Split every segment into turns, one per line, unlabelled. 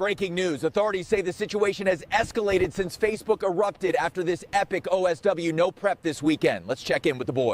Breaking news. Authorities say the situation has escalated since Facebook erupted after this epic OSW No Prep this weekend. Let's check in with the boy.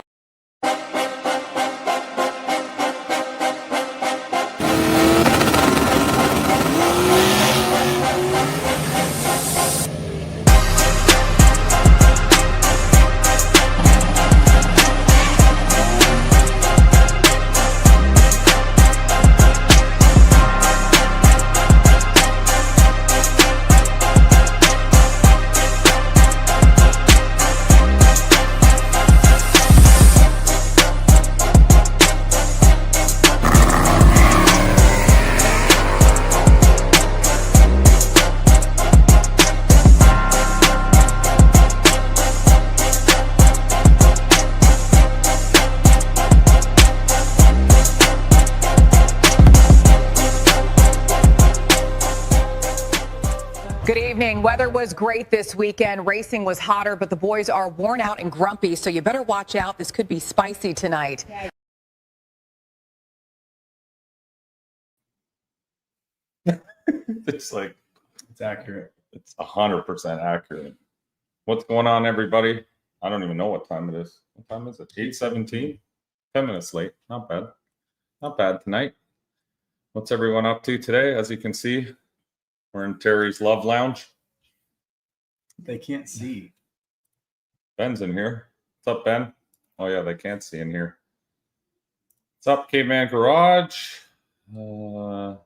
Good evening. Weather was great this weekend. Racing was hotter, but the boys are worn out and grumpy, so you better watch out. This could be spicy tonight.
It's accurate. It's 100% accurate. What's going on, everybody? I don't even know what time it is. What time is it? 8:17. 10 minutes late. Not bad. Not bad tonight. What's everyone up to today? As you can see, we're in Terry's Love Lounge.
They can't see.
Ben's in here. What's up, Ben? Oh, yeah, they can't see in here. What's up, Caveman Garage?
I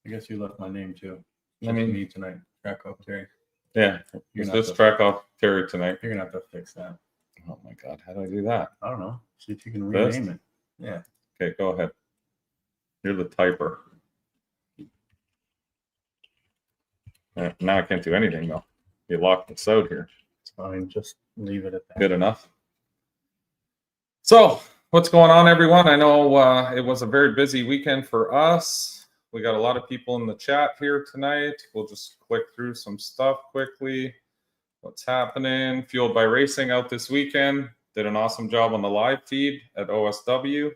guess you left my name too.
I mean,
me tonight. Track off Terry.
Yeah, it's just track off Terry tonight.
You're gonna have to fix that.
Oh my God, how do I do that?
I don't know. See if you can rename it. Yeah.
Okay, go ahead. You're the typer. Now I can't do anything though. You locked us out here.
It's fine. Just leave it at that.
Good enough. So, what's going on, everyone? I know it was a very busy weekend for us. We got a lot of people in the chat here tonight. We'll just click through some stuff quickly. What's happening? Fueled by Racing out this weekend. Did an awesome job on the live feed at OSW.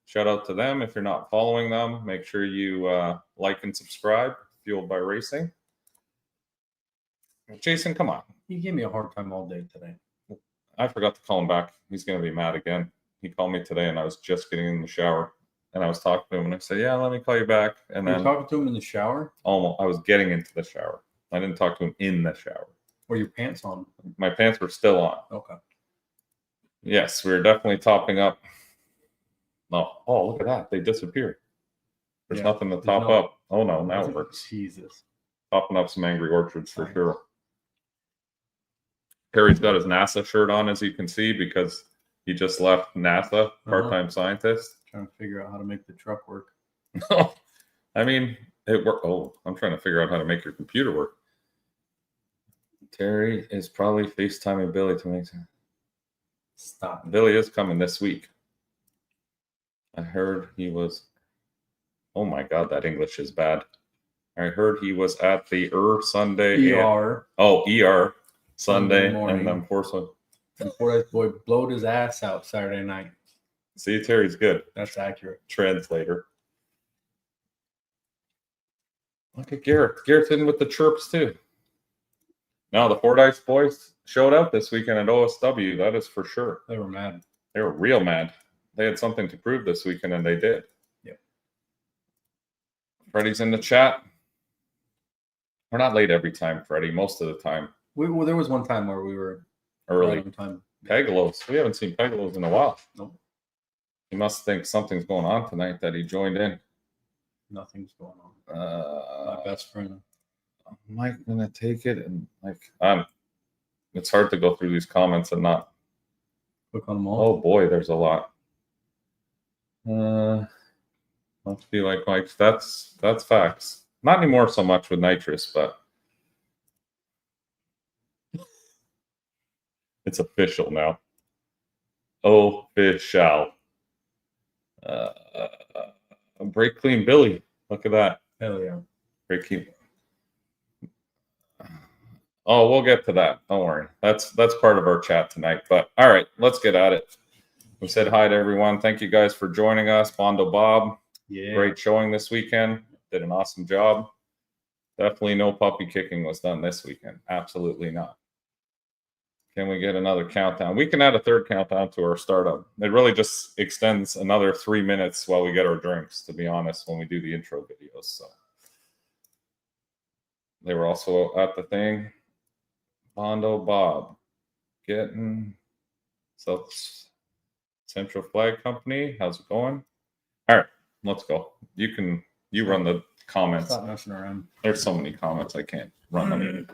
Shout out to them. If you're not following them, make sure you like and subscribe. Fueled by Racing. Jason, come on.
He gave me a hard time all day today.
I forgot to call him back. He's going to be mad again. He called me today, and I was just getting in the shower. And I was talking to him, and I said, yeah, let me call you back. And
Were
then
you talking to him in the shower?
almost, I was getting into the shower. I didn't talk to him in the shower.
Were your pants on?
My pants were still on.
Okay.
Yes, we were definitely topping up. No. Oh, look at that. They disappeared. There's nothing to top up. Oh, no. Now it works.
Jesus.
Topping up some Angry Orchards for sure. Harry's got his NASA shirt on, as you can see, because he just left NASA, part-time scientist.
Trying to figure out how to make the truck work.
I mean, it worked. Oh, I'm trying to figure out how to make your computer work. Terry is probably FaceTiming Billy to make sense.
Stop.
Billy is coming this week. I heard he was. Oh my God, that English is bad. I heard he was at the Sunday.
ER.
ER Sunday,
morning.
and then Porcelain.
And Fordyce boy blowed his ass out Saturday night.
See, Terry's good.
That's accurate.
Translator. Look at Garrett. Garrett's in with the chirps too. Now the Fordyce boys showed up this weekend at OSW. That is for sure.
They were mad.
They were real mad. They had something to prove this weekend, and they did.
Yep.
Freddie's in the chat. We're not late every time, Freddie. Most of the time.
Well, there was one time where we were
Early.
right on time.
Pegalos. We haven't seen Pegalos in a while.
Nope.
He must think something's going on tonight that he joined in.
Nothing's going on. My best friend.
Am I gonna take it and it's hard to go through these comments and not
Click on them all.
oh boy, there's a lot. Must be like Mike. That's facts. Not anymore so much with nitrous, but it's official now. Official. Break clean Billy. Look at that.
Hell yeah.
Break clean. Oh, we'll get to that. Don't worry. That's part of our chat tonight. But all right, let's get at it. We said hi to everyone. Thank you guys for joining us. Bondo Bob.
Yeah.
Great showing this weekend. Did an awesome job. Definitely no puppy kicking was done this weekend. Absolutely not. Can we get another countdown? We can add a third countdown to our startup. It really just extends another 3 minutes while we get our drinks, to be honest, when we do the intro videos. So they were also at the thing. Bondo Bob getting South Central Flag Company. How's it going? All right, let's go. You run the comments.
Stop messing around.
There's so many comments I can't run them.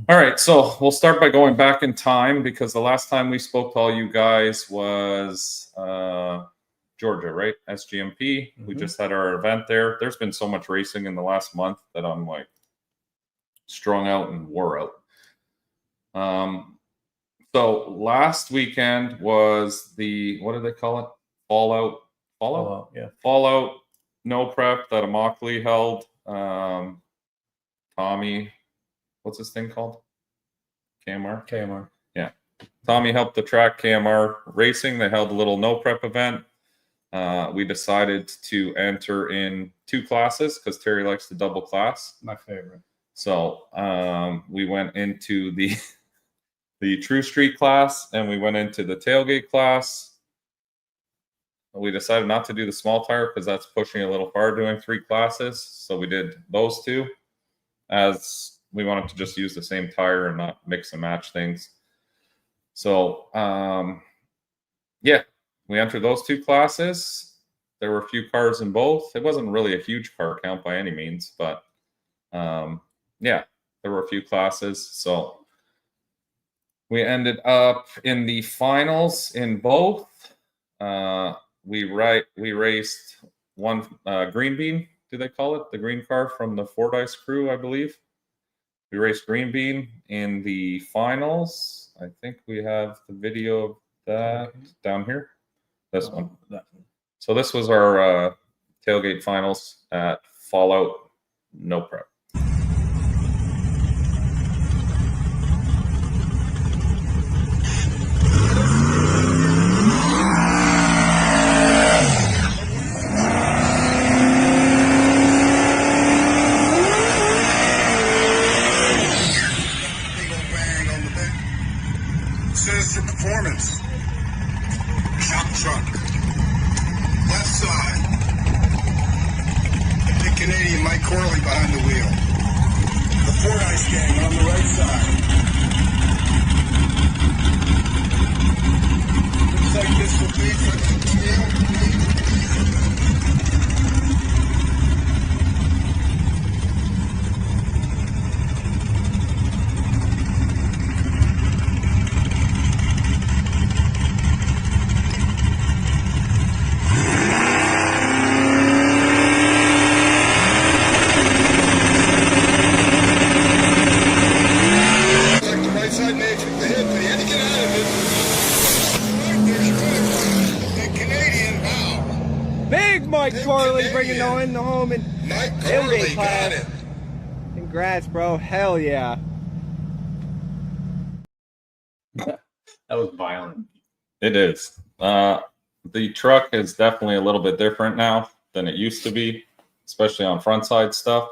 All right, so we'll start by going back in time because the last time we spoke to all you guys was Georgia, right? SGMP. We just had our event there. There's been so much racing in the last month that I'm like strung out and wore out. So last weekend was the, what do they call it? Fallout,
yeah.
Fallout No Prep that Immokalee held. Tommy, what's this thing called? KMR? Yeah. Tommy helped the track KMR Racing. They held a little No Prep event. We decided to enter in 2 classes because Terry likes to double class.
My favorite.
So we went into the True Street class and we went into the tailgate class. We decided not to do the small tire because that's pushing a little far doing 3 classes. So we did those 2 as we wanted to just use the same tire and not mix and match things. So, yeah, we entered those 2 classes. There were a few cars in both. It wasn't really a huge car count by any means, but yeah, there were a few classes. So we ended up in the finals in both. We raced one green bean, do they call it? The green car from the Fordyce crew, I believe. We raced green bean in the finals. I think we have the video of that down here. This one. So this was our tailgate finals at Fallout No Prep.
Sinister Performance. Shoptruck. Left side. Big Canadian Mike Corley behind the wheel. The Fordyce gang on the right side. Looks like this will be for the tail.
Mike Corley bringing in the home and
Mike Corley got it.
Congrats, bro. Hell yeah.
That was violent.
It is. The truck is definitely a little bit different now than it used to be, especially on front side stuff.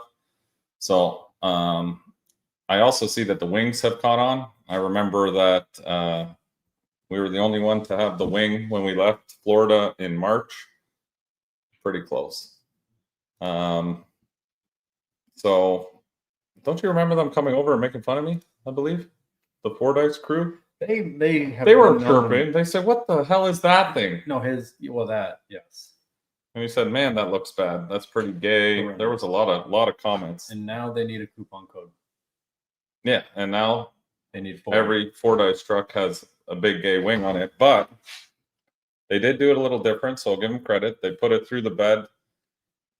So I also see that the wings have caught on. I remember that we were the only one to have the wing when we left Florida in March. Pretty close. So don't you remember them coming over and making fun of me? I believe the Fordyce crew.
They
were chirping. They said, "What the hell is that thing?"
No, that yes.
And we said, "Man, that looks bad. That's pretty gay."
Correct.
There was a lot of comments.
And now they need a coupon code.
Yeah, and now
They need 4.
every Fordyce truck has a big gay wing on it, but they did do it a little different, so I'll give them credit. They put it through the bed.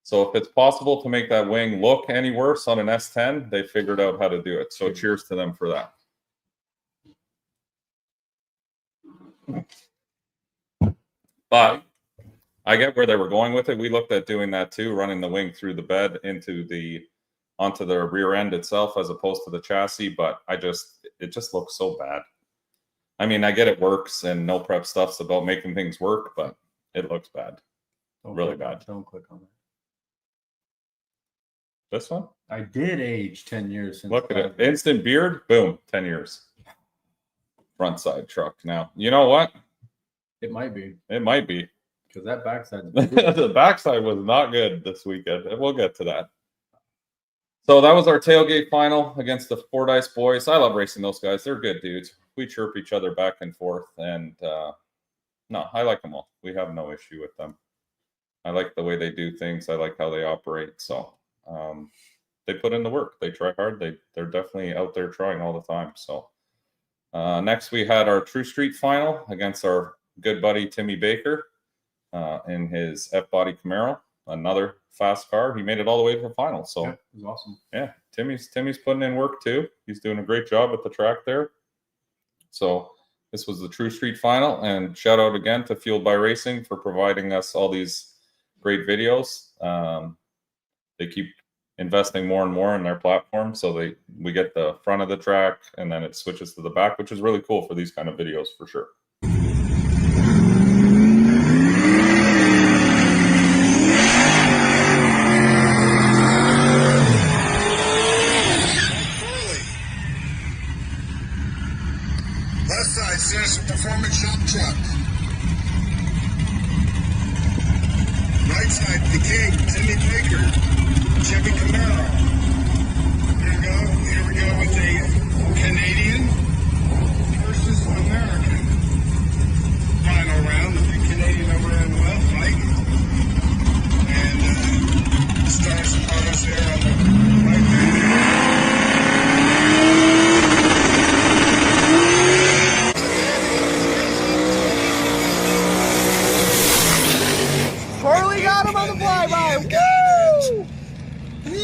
So if it's possible to make that wing look any worse on an S10, they figured out how to do it. So cheers to them for that. But I get where they were going with it. We looked at doing that too, running the wing through the bed onto the rear end itself as opposed to the chassis, but it just looks so bad. I mean, I get it works and no prep stuff's about making things work, but it looks bad. Really bad.
Don't click on that.
This one?
I did age 10 years since.
Look at it. Instant beard. Boom. 10 years. Front side truck. Now, you know what?
It might be.
It might be.
Because that backside.
The backside was not good this weekend. We'll get to that. So that was our tailgate final against the Fordyce boys. I love racing those guys. They're good dudes. We chirp each other back and forth. And no, I like them all. We have no issue with them. I like the way they do things. I like how they operate. So they put in the work. They try hard. They're definitely out there trying all the time. So next we had our True Street final against our good buddy Timmy Baker in his F-body Camaro. Another fast car. He made it all the way to the final. So
yeah, it was awesome.
Yeah, Timmy's putting in work too. He's doing a great job at the track there. So this was the True Street final, and shout out again to Fueled by Racing for providing us all these great videos. They keep investing more and more in their platform, so we get the front of the track and then it switches to the back, which is really cool for these kind of videos for sure.
Left side, Sinister Performance Shoptruck. Right side, the King, Timmy Baker, Chevy Camaro. Here we go with a Canadian versus American. Final round, the big Canadian over there on the left, Mike. And Stars and Autos there on the right there.
Carly got him on the flyby. Woo!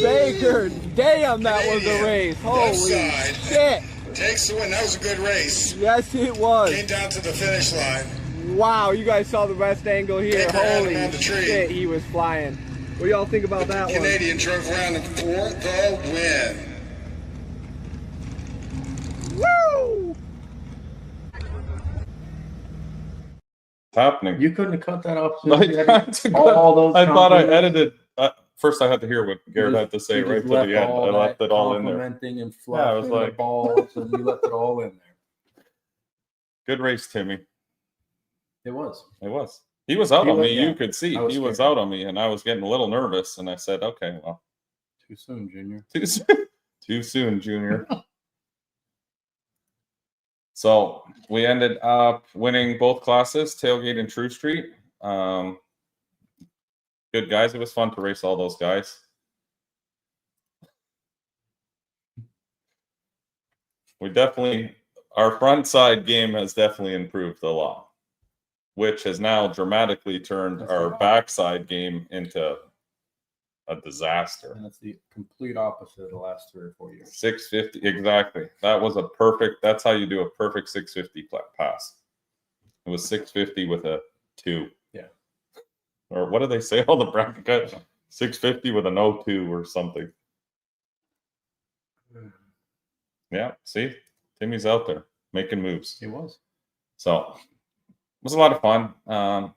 Baker, damn, that was a race. Holy
side.
shit.
Takes the win. That was a good race.
Yes, it was.
Came down to the finish line.
Wow, you guys saw the best angle here.
Baker had him
Holy
on the tree.
shit, he was flying. What do y'all think about that one?
Canadian drove around for the win.
Woo!
Happening.
You couldn't have cut that off.
I thought I edited. First, I had to hear what Garrett had to say right to the end. I left it all in there.
Complimenting and
Yeah, I was
fluffing
like,
the balls, and you left it all in there.
Good race, Timmy.
It was.
It was. He was out on me.
Yeah.
You could see
I was
he was
scared.
out on me, and I was getting a little nervous. And I said, "Okay, well,
Too soon, Junior.
too soon, too soon, Junior." So we ended up winning both classes, tailgate and True Street. Good guys. It was fun to race all those guys. Our front side game has definitely improved a lot, which has now dramatically turned our backside game into a disaster.
And it's the complete opposite of the last 3 or 4 years.
650, exactly. That's how you do a perfect 650 pass. It was 650 with a 2.
Yeah.
Or what do they say? All the bracket guys? 650 with an 0-2 or something. Yeah, see? Timmy's out there making moves.
It was.
So it was a lot of fun.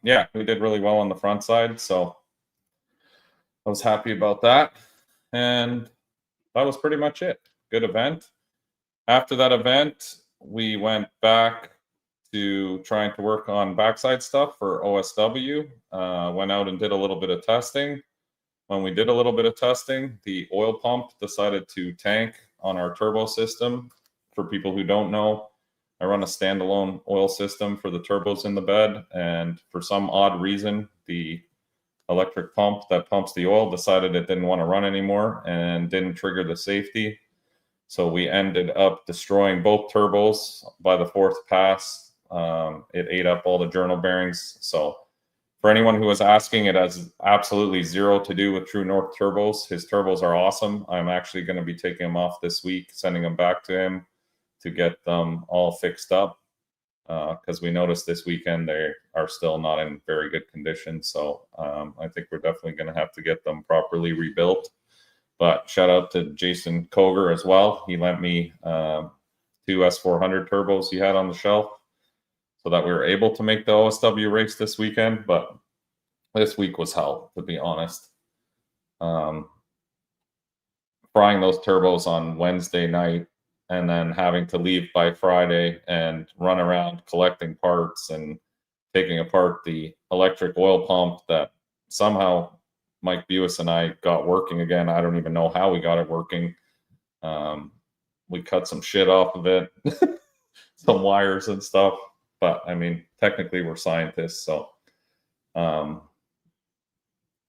Yeah, we did really well on the front side. So I was happy about that. And that was pretty much it. Good event. After that event, we went back to trying to work on backside stuff for OSW. Went out and did a little bit of testing. When we did a little bit of testing, the oil pump decided to tank on our turbo system. For people who don't know, I run a standalone oil system for the turbos in the bed. And for some odd reason, the electric pump that pumps the oil decided it didn't want to run anymore and didn't trigger the safety. So we ended up destroying both turbos by the 4th pass. It ate up all the journal bearings. So for anyone who was asking, it has absolutely zero to do with True North turbos. His turbos are awesome. I'm actually going to be taking them off this week, sending them back to him to get them all fixed up. Because we noticed this weekend they are still not in very good condition. So I think we're definitely going to have to get them properly rebuilt. But shout out to Jason Koger as well. He lent me 2 S400 turbos he had on the shelf so that we were able to make the OSW race this weekend. But this week was hell, to be honest. frying those turbos on Wednesday night and then having to leave by Friday and run around collecting parts and taking apart the electric oil pump that somehow Mike Buis and I got working again. I don't even know how we got it working. We cut some shit off of it, some wires and stuff. But I mean, technically we're scientists. So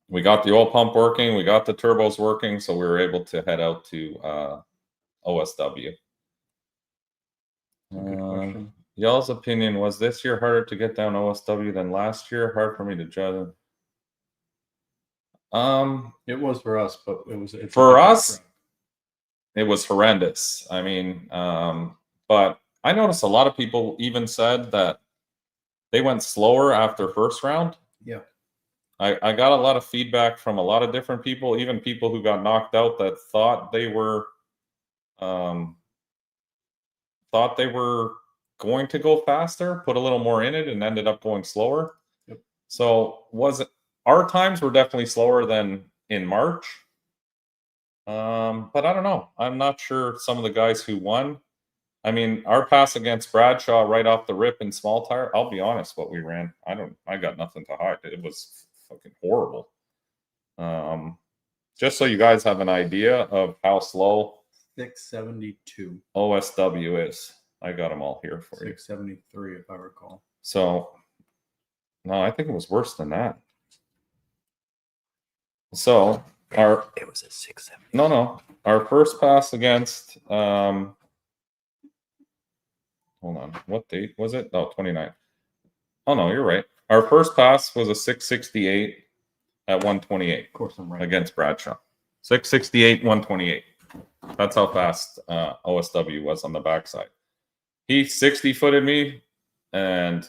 we got the oil pump working. We got the turbos working. So we were able to head out to OSW.
Good question.
Y'all's opinion, was this year harder to get down OSW than last year? Hard for me to judge.
It was for us, but it's
for us, it was horrendous. I mean, but I noticed a lot of people even said that they went slower after first round.
Yeah.
I got a lot of feedback from a lot of different people, even people who got knocked out that thought they were going to go faster, put a little more in it, and ended up going slower.
Yep.
So our times were definitely slower than in March. But I don't know. I'm not sure some of the guys who won. I mean, our pass against Bradshaw right off the rip in small tire, I'll be honest, what we ran, I got nothing to hide. It was fucking horrible. Just so you guys have an idea of how slow
672.
OSW is. I got them all here for you.
673, if I recall.
So, no, I think it was worse than that. So,
It was a 670.
No. Our first pass against, hold on, what date was it? Oh, 29. Oh, no, you're right. Our first pass was a 668 at 128.
Of course, I'm right.
Against Bradshaw. 668, 128. That's how fast OSW was on the backside. He 60-footed me, and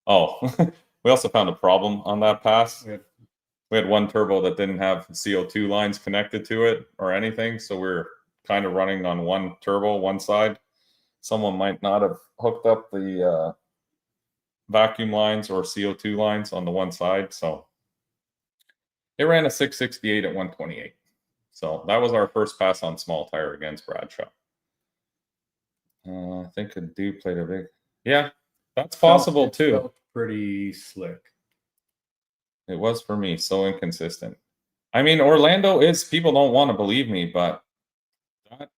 we also found a problem on that pass. We had one turbo that didn't have CO2 lines connected to it or anything, so we're kind of running on one turbo, one side. Someone might not have hooked up the vacuum lines or CO2 lines on the one side, so it ran a 668 at 128. So that was our first pass on small tire against Bradshaw. I think a dude played a big... Yeah, that's possible too.
Felt pretty slick.
It was for me, so inconsistent. I mean, Orlando is, people don't want to believe me, but that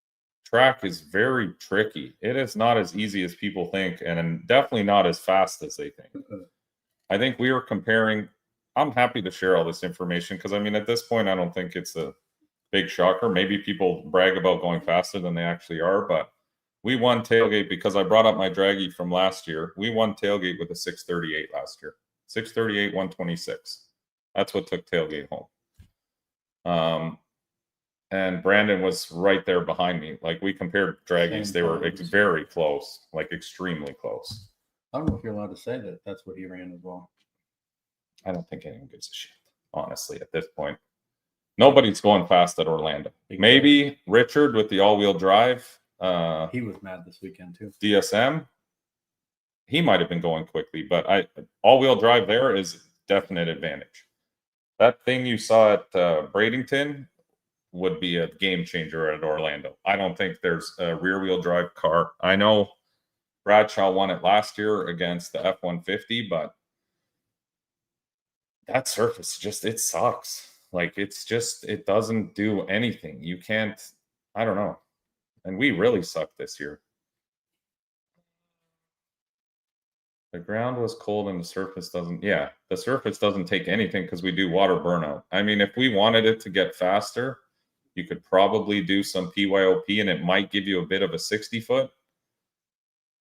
track is very tricky. It is not as easy as people think, and definitely not as fast as they think. I think we were comparing, I'm happy to share all this information because, I mean, at this point, I don't think it's a big shocker. Maybe people brag about going faster than they actually are, but we won tailgate because I brought up my draggy from last year. We won tailgate with a 638 last year. 638, 126. That's what took tailgate home. And Brandon was right there behind me. Like, we compared draggies. They were very close, like extremely close.
I don't know if you're allowed to say that that's what he ran as well.
I don't think anyone gives a shit, honestly, at this point. Nobody's going fast at Orlando. Maybe Richard with the all-wheel drive.
He was mad this weekend too.
DSM, he might have been going quickly, but all-wheel drive there is definite advantage. That thing you saw at Bradenton would be a game changer at Orlando. I don't think there's a rear-wheel drive car. I know Bradshaw won it last year against the F-150, but that surface just, it sucks. Like, it's just, it doesn't do anything. You can't, I don't know. And we really sucked this year. The ground was cold and the surface doesn't, yeah, the surface doesn't take anything because we do water burnout. I mean, if we wanted it to get faster, you could probably do some PYOP and it might give you a bit of a 60-foot.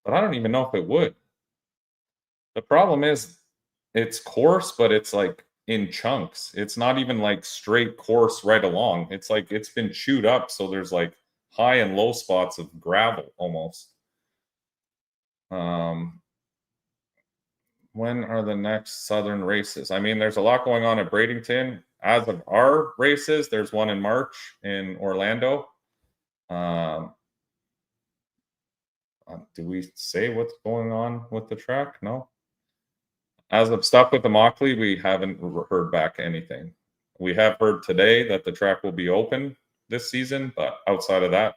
But I don't even know if it would. The problem is it's coarse, but it's like in chunks. It's not even like straight coarse right along. It's like it's been chewed up, so there's like high and low spots of gravel almost. When are the next Southern races? I mean, there's a lot going on at Bradenton. As of our races, there's one in March in Orlando. Do we say what's going on with the track? No. As of stuff with the Mockley, we haven't heard back anything. We have heard today that the track will be open this season, but outside of that,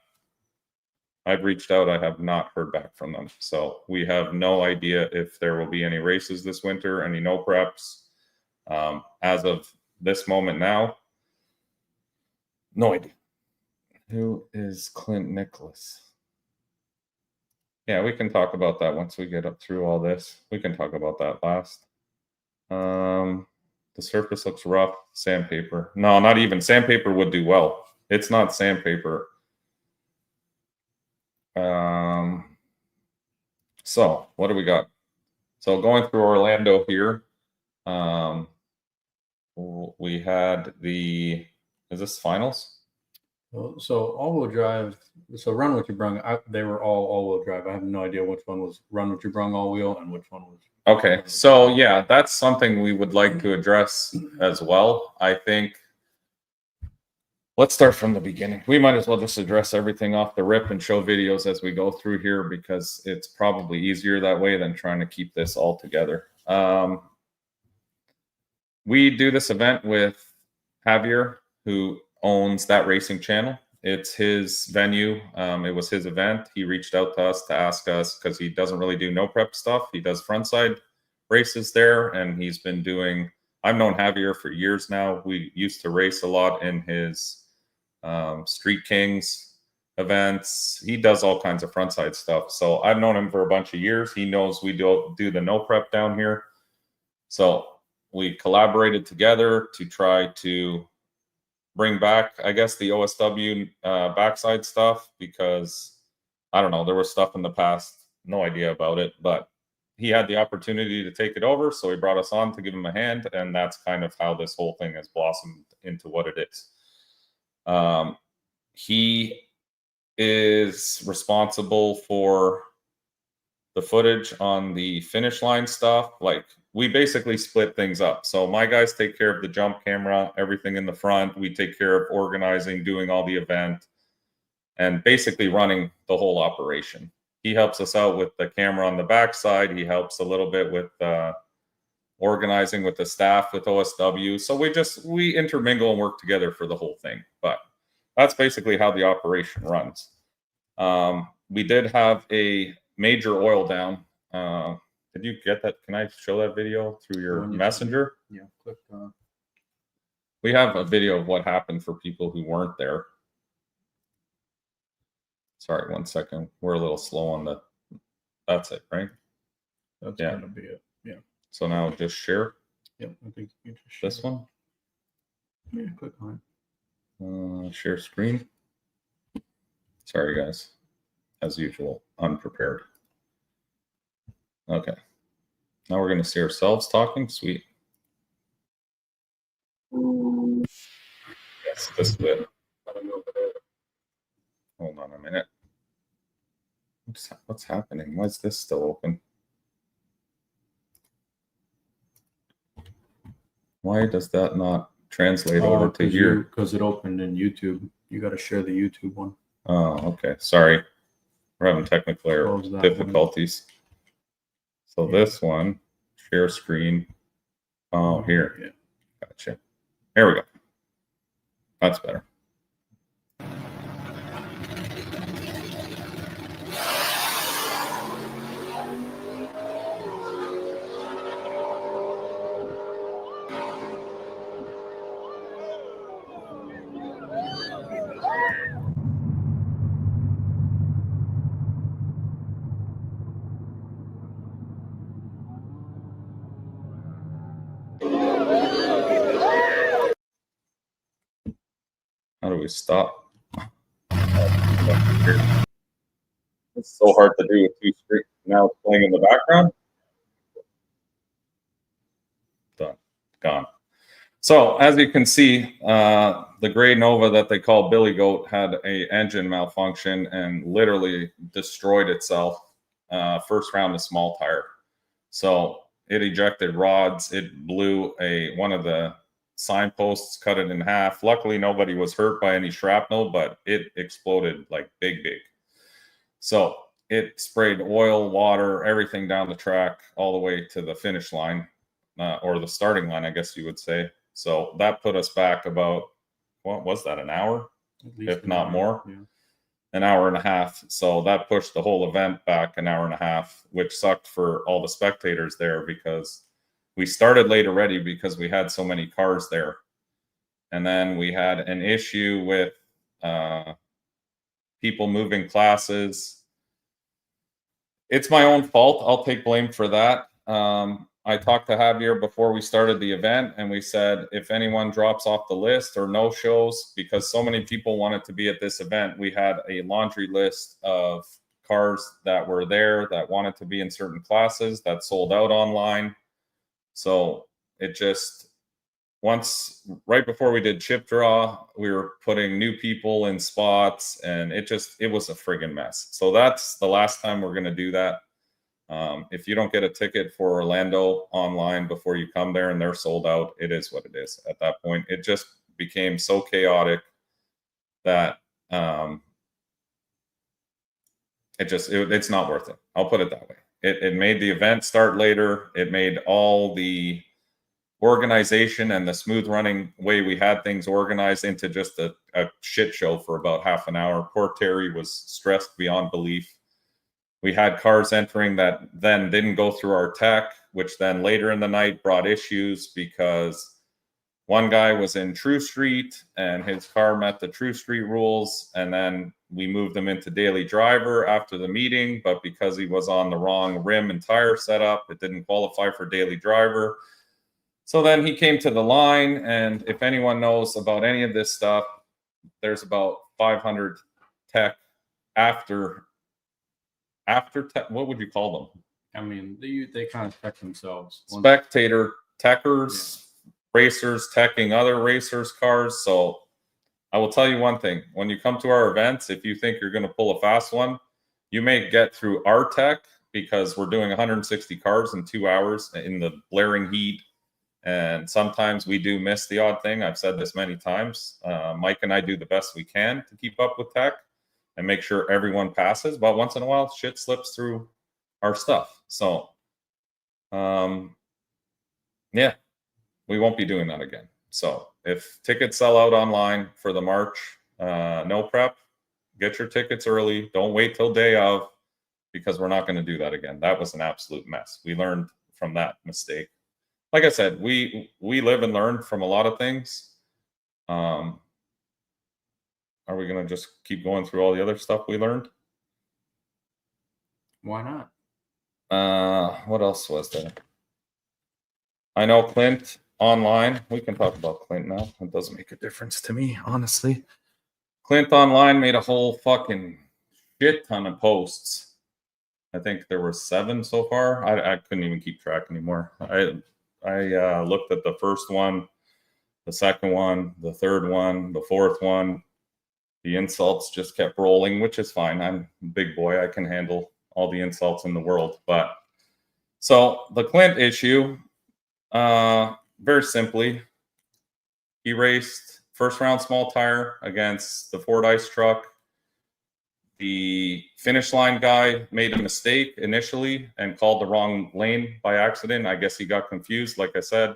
I've reached out. I have not heard back from them. So we have no idea if there will be any races this winter, any no preps. As of this moment now, no idea. Who is Clint Nicholas? Yeah, we can talk about that once we get up through all this. We can talk about that last. The surface looks rough. Sandpaper. No, not even. Sandpaper would do well. It's not sandpaper. So what do we got? So going through Orlando here, we had the, is this finals?
So all-wheel drive, so Run What You Brung, they were all all-wheel drive. I have no idea which one was Run What You Brung all-wheel and which one was...
Okay, so yeah, that's something we would like to address as well. I think, let's start from the beginning. We might as well just address everything off the rip and show videos as we go through here, because it's probably easier that way than trying to keep this all together. We do this event with Javier, who owns That Racing channel. It's his venue. It was his event. He reached out to us to ask us, because he doesn't really do no prep stuff. He does frontside races there, and he's been doing, I've known Javier for years now. We used to race a lot in his Street Kings events. He does all kinds of frontside stuff. So I've known him for a bunch of years. He knows we do the no prep down here. So we collaborated together to try to bring back, I guess, the OSW backside stuff, because I don't know, there was stuff in the past, no idea about it, but he had the opportunity to take it over, so he brought us on to give him a hand, and that's kind of how this whole thing has blossomed into what it is. He is responsible for the footage on the finish line stuff. Like, we basically split things up. So my guys take care of the jump camera, everything in the front. We take care of organizing, doing all the event, and basically running the whole operation. He helps us out with the camera on the backside. He helps a little bit with organizing with the staff with OSW. So we intermingle and work together for the whole thing. But that's basically how the operation runs. We did have a major oil down. Did you get that? Can I show that video through your messenger?
Yeah, click
We have a video of what happened for people who weren't there. Sorry, 1 second. We're a little slow on the, that's it, right?
That's
Yeah.
gonna be it. Yeah.
So now just share
Yep. I think you just share.
this one.
Yeah, click on it.
Share screen. Sorry, guys. As usual, unprepared. Okay. Now we're going to see ourselves talking. Sweet. Yes, this is it. Hold on a minute. What's happening? Why is this still open? Why does that not translate over to here?
Because it opened in YouTube. You got to share the YouTube one.
Oh, okay. Sorry. We're having technical
Close that
difficulties. So this one, share screen. Oh, here.
Yeah.
Gotcha. There we go. That's better. How do we stop? It's so hard to do with two screens. Now it's playing in the background. Done. Gone. So as you can see, the gray Nova that they call Billy Goat had a engine malfunction and literally destroyed itself first round of small tire. So it ejected rods. It blew one of the signposts, cut it in half. Luckily, nobody was hurt by any shrapnel, but it exploded like big. So it sprayed oil, water, everything down the track all the way to the finish line, or the starting line, I guess you would say. So that put us back about, what was that, an hour if not more.
Yeah.
An hour and a half. So that pushed the whole event back an hour and a half, which sucked for all the spectators there because we started late already because we had so many cars there. And then we had an issue with people moving classes. It's my own fault. I'll take blame for that. I talked to Javier before we started the event, and we said if anyone drops off the list or no shows, because so many people wanted to be at this event, we had a laundry list of cars that were there that wanted to be in certain classes that sold out online. So it just, once right before we did chip draw, we were putting new people in spots, and it was a friggin' mess. So that's the last time we're going to do that. If you don't get a ticket for Orlando online before you come there and they're sold out, it is what it is. At that point, it just became so chaotic that it's not worth it. I'll put it that way. It made the event start later. It made all the organization and the smooth running way we had things organized into just a shit show for about half an hour. Poor Terry was stressed beyond belief. We had cars entering that then didn't go through our tech, which then later in the night brought issues because one guy was in True Street and his car met the True Street rules. And then we moved him into Daily Driver after the meeting, but because he was on the wrong rim and tire setup, it didn't qualify for Daily Driver. So then he came to the line, and if anyone knows about any of this stuff, there's about 500 tech after tech, what would you call them?
I mean, they kind of tech themselves.
Spectator techers, racers teching other racers' cars. So I will tell you one thing. When you come to our events, if you think you're going to pull a fast one, you may get through our tech because we're doing 160 cars in 2 hours in the blaring heat. And sometimes we do miss the odd thing. I've said this many times. Mike and I do the best we can to keep up with tech and make sure everyone passes. But once in a while, shit slips through our stuff. So, yeah, we won't be doing that again. So if tickets sell out online for the March No Prep, get your tickets early. Don't wait till day of, because we're not going to do that again. That was an absolute mess. We learned from that mistake. Like I said, we live and learn from a lot of things. Are we going to just keep going through all the other stuff we learned?
Why not?
What else was there? I know Clint online. We can talk about Clint now. It doesn't make a difference to me, honestly. Clint online made a whole fucking shit ton of posts. I think there were 7 so far. I couldn't even keep track anymore. I looked at the first one, the second one, the third one, the fourth one. The insults just kept rolling, which is fine. I'm a big boy. I can handle all the insults in the world. But so the Clint issue, very simply, he raced first round small tire against the Ford Ice truck. The finish line guy made a mistake initially and called the wrong lane by accident. I guess he got confused. Like I said,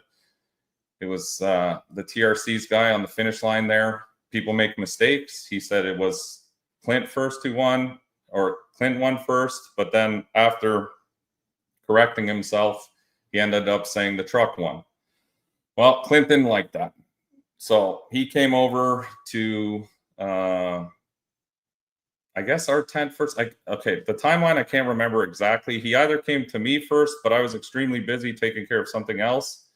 it was the TRC's guy on the finish line there. People make mistakes. He said it was Clint first who won, or Clint won first, but then after correcting himself, he ended up saying the truck won. Well, Clint didn't like that. So he came over to, I guess, our tent first. Okay, the timeline, I can't remember exactly. He either came to me first, but I was extremely busy taking care of something else.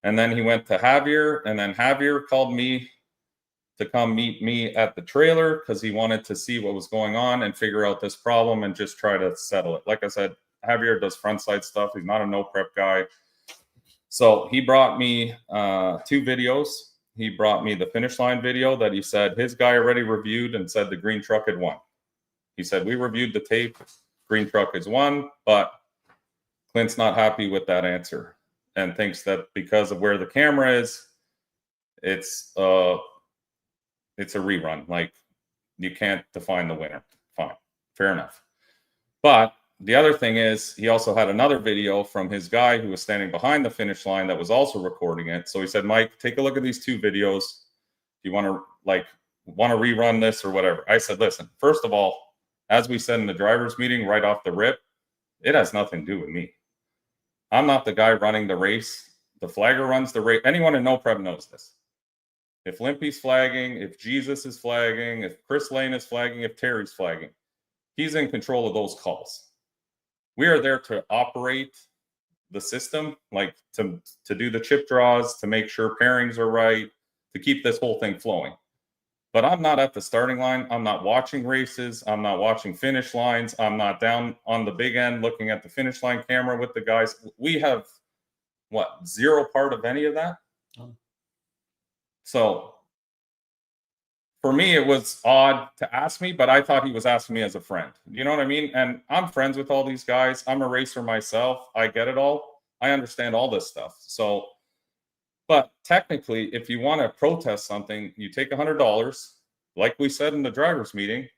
And then he went to Javier, and then Javier called me to come meet me at the trailer because he wanted to see what was going on and figure out this problem and just try to settle it. Like I said, Javier does front side stuff. He's not a no prep guy. So he brought me 2 videos. He brought me the finish line video that he said his guy already reviewed and said the green truck had won. He said, we reviewed the tape. Green truck has won, but Clint's not happy with that answer and thinks that because of where the camera is, it's a rerun. Like, you can't define the winner. Fine. Fair enough. But the other thing is, he also had another video from his guy who was standing behind the finish line that was also recording it. So he said, Mike, take a look at these 2 videos. If you want to, want to rerun this or whatever. I said, listen, first of all, as we said in the driver's meeting right off the rip, it has nothing to do with me. I'm not the guy running the race. The flagger runs the race. Anyone in No Prep knows this. If Limpy's flagging, if Jesus is flagging, if Chris Lane is flagging, if Terry's flagging, he's in control of those calls. We are there to operate the system, like to do the chip draws, to make sure pairings are right, to keep this whole thing flowing. But I'm not at the starting line. I'm not watching races. I'm not watching finish lines. I'm not down on the big end looking at the finish line camera with the guys. We have, what, zero part of any of that? Oh. So for me, it was odd to ask me, but I thought he was asking me as a friend. You know what I mean? And I'm friends with all these guys. I'm a racer myself. I get it all. I understand all this stuff. So, but technically, if you want to protest something, you take $100. Like we said in the driver's meeting,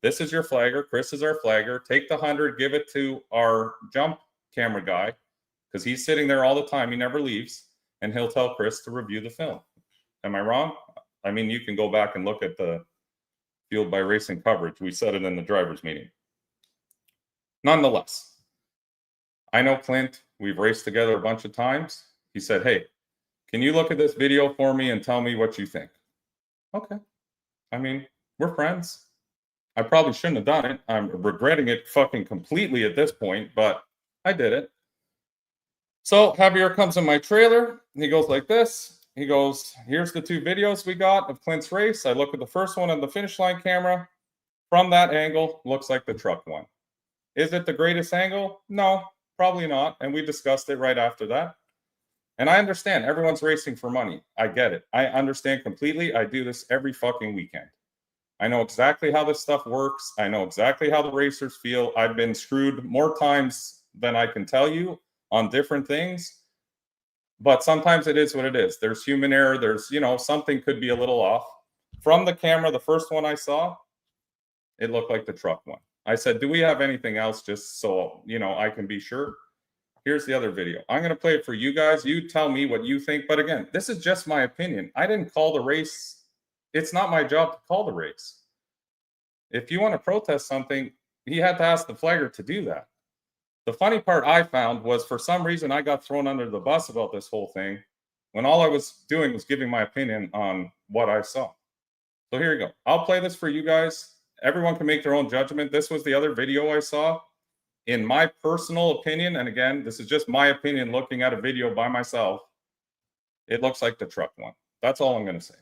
this is your flagger. Chris is our flagger. Take the 100, give it to our jump camera guy, because he's sitting there all the time. He never leaves. And he'll tell Chris to review the film. Am I wrong? I mean, you can go back and look at the Fueled by Racing coverage. We said it in the driver's meeting. Nonetheless, I know Clint. We've raced together a bunch of times. He said, hey, can you look at this video for me and tell me what you think? Okay. I mean, we're friends. I probably shouldn't have done it. I'm regretting it fucking completely at this point, but I did it. So Javier comes in my trailer. And he goes like this. He goes, here's the two videos we got of Clint's race. I look at the first one on the finish line camera. From that angle, looks like the truck won. Is it the greatest angle? No, probably not. And we discussed it right after that. And I understand everyone's racing for money. I get it. I understand completely. I do this every fucking weekend. I know exactly how this stuff works. I know exactly how the racers feel. I've been screwed more times than I can tell you on different things. But sometimes it is what it is. There's human error. There's, you know, something could be a little off. From the camera, the first one I saw, it looked like the truck one. I said, do we have anything else just so, you know, I can be sure? Here's the other video. I'm going to play it for you guys. You tell me what you think. But again, this is just my opinion. I didn't call the race. It's not my job to call the race. If you want to protest something, he had to ask the flagger to do that. The funny part I found was, for some reason, I got thrown under the bus about this whole thing when all I was doing was giving my opinion on what I saw. So here you go. I'll play this for you guys. Everyone can make their own judgment. This was the other video I saw. In my personal opinion, and again, this is just my opinion looking at a video by myself, it looks like the truck one. That's all I'm going to say.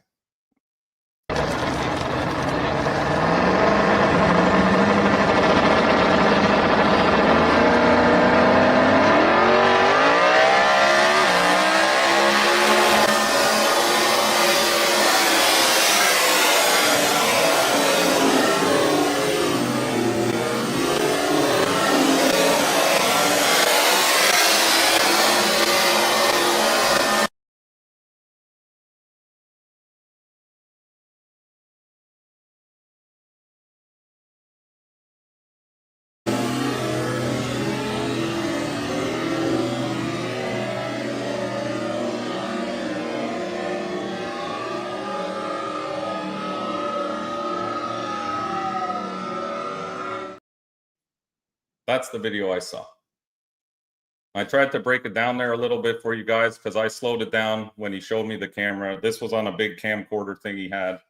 That's the video I saw. I tried to break it down there a little bit for you guys because I slowed it down when he showed me the camera. This was on a big camcorder thing he had.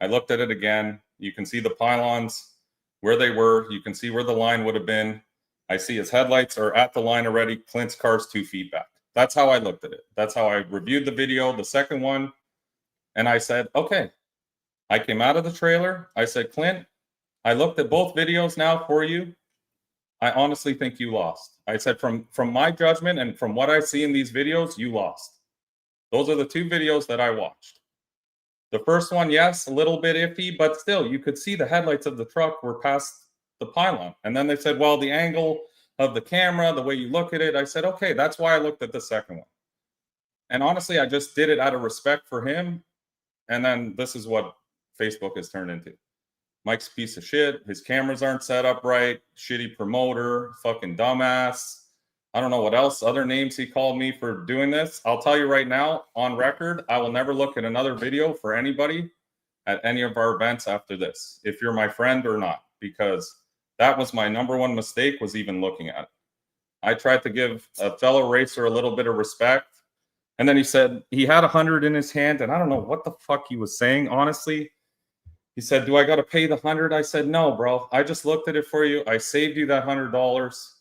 I looked at it again. You can see the pylons where they were. You can see where the line would have been. I see his headlights are at the line already. Clint's car's 2 feet back. That's how I looked at it. That's how I reviewed the video, the second one. And I said, okay. I came out of the trailer. I said, Clint, I looked at both videos now for you. I honestly think you lost. I said, from my judgment and from what I see in these videos, you lost. Those are the two videos that I watched. The first one, yes, a little bit iffy, but still, you could see the headlights of the truck were past the pylon. And then they said, well, the angle of the camera, the way you look at it, I said, okay, that's why I looked at the second one. And honestly, I just did it out of respect for him. And then this is what Facebook has turned into. Mike's a piece of shit. His cameras aren't set up right. Shitty promoter. Fucking dumbass. I don't know what else. Other names he called me for doing this. I'll tell you right now, on record, I will never look at another video for anybody at any of our events after this, if you're my friend or not, because that was my #1 mistake, was even looking at it. I tried to give a fellow racer a little bit of respect. And then he said he had 100 in his hand, and I don't know what the fuck he was saying, honestly. He said, do I got to pay the 100? I said, no, bro. I just looked at it for you. I saved you that $100.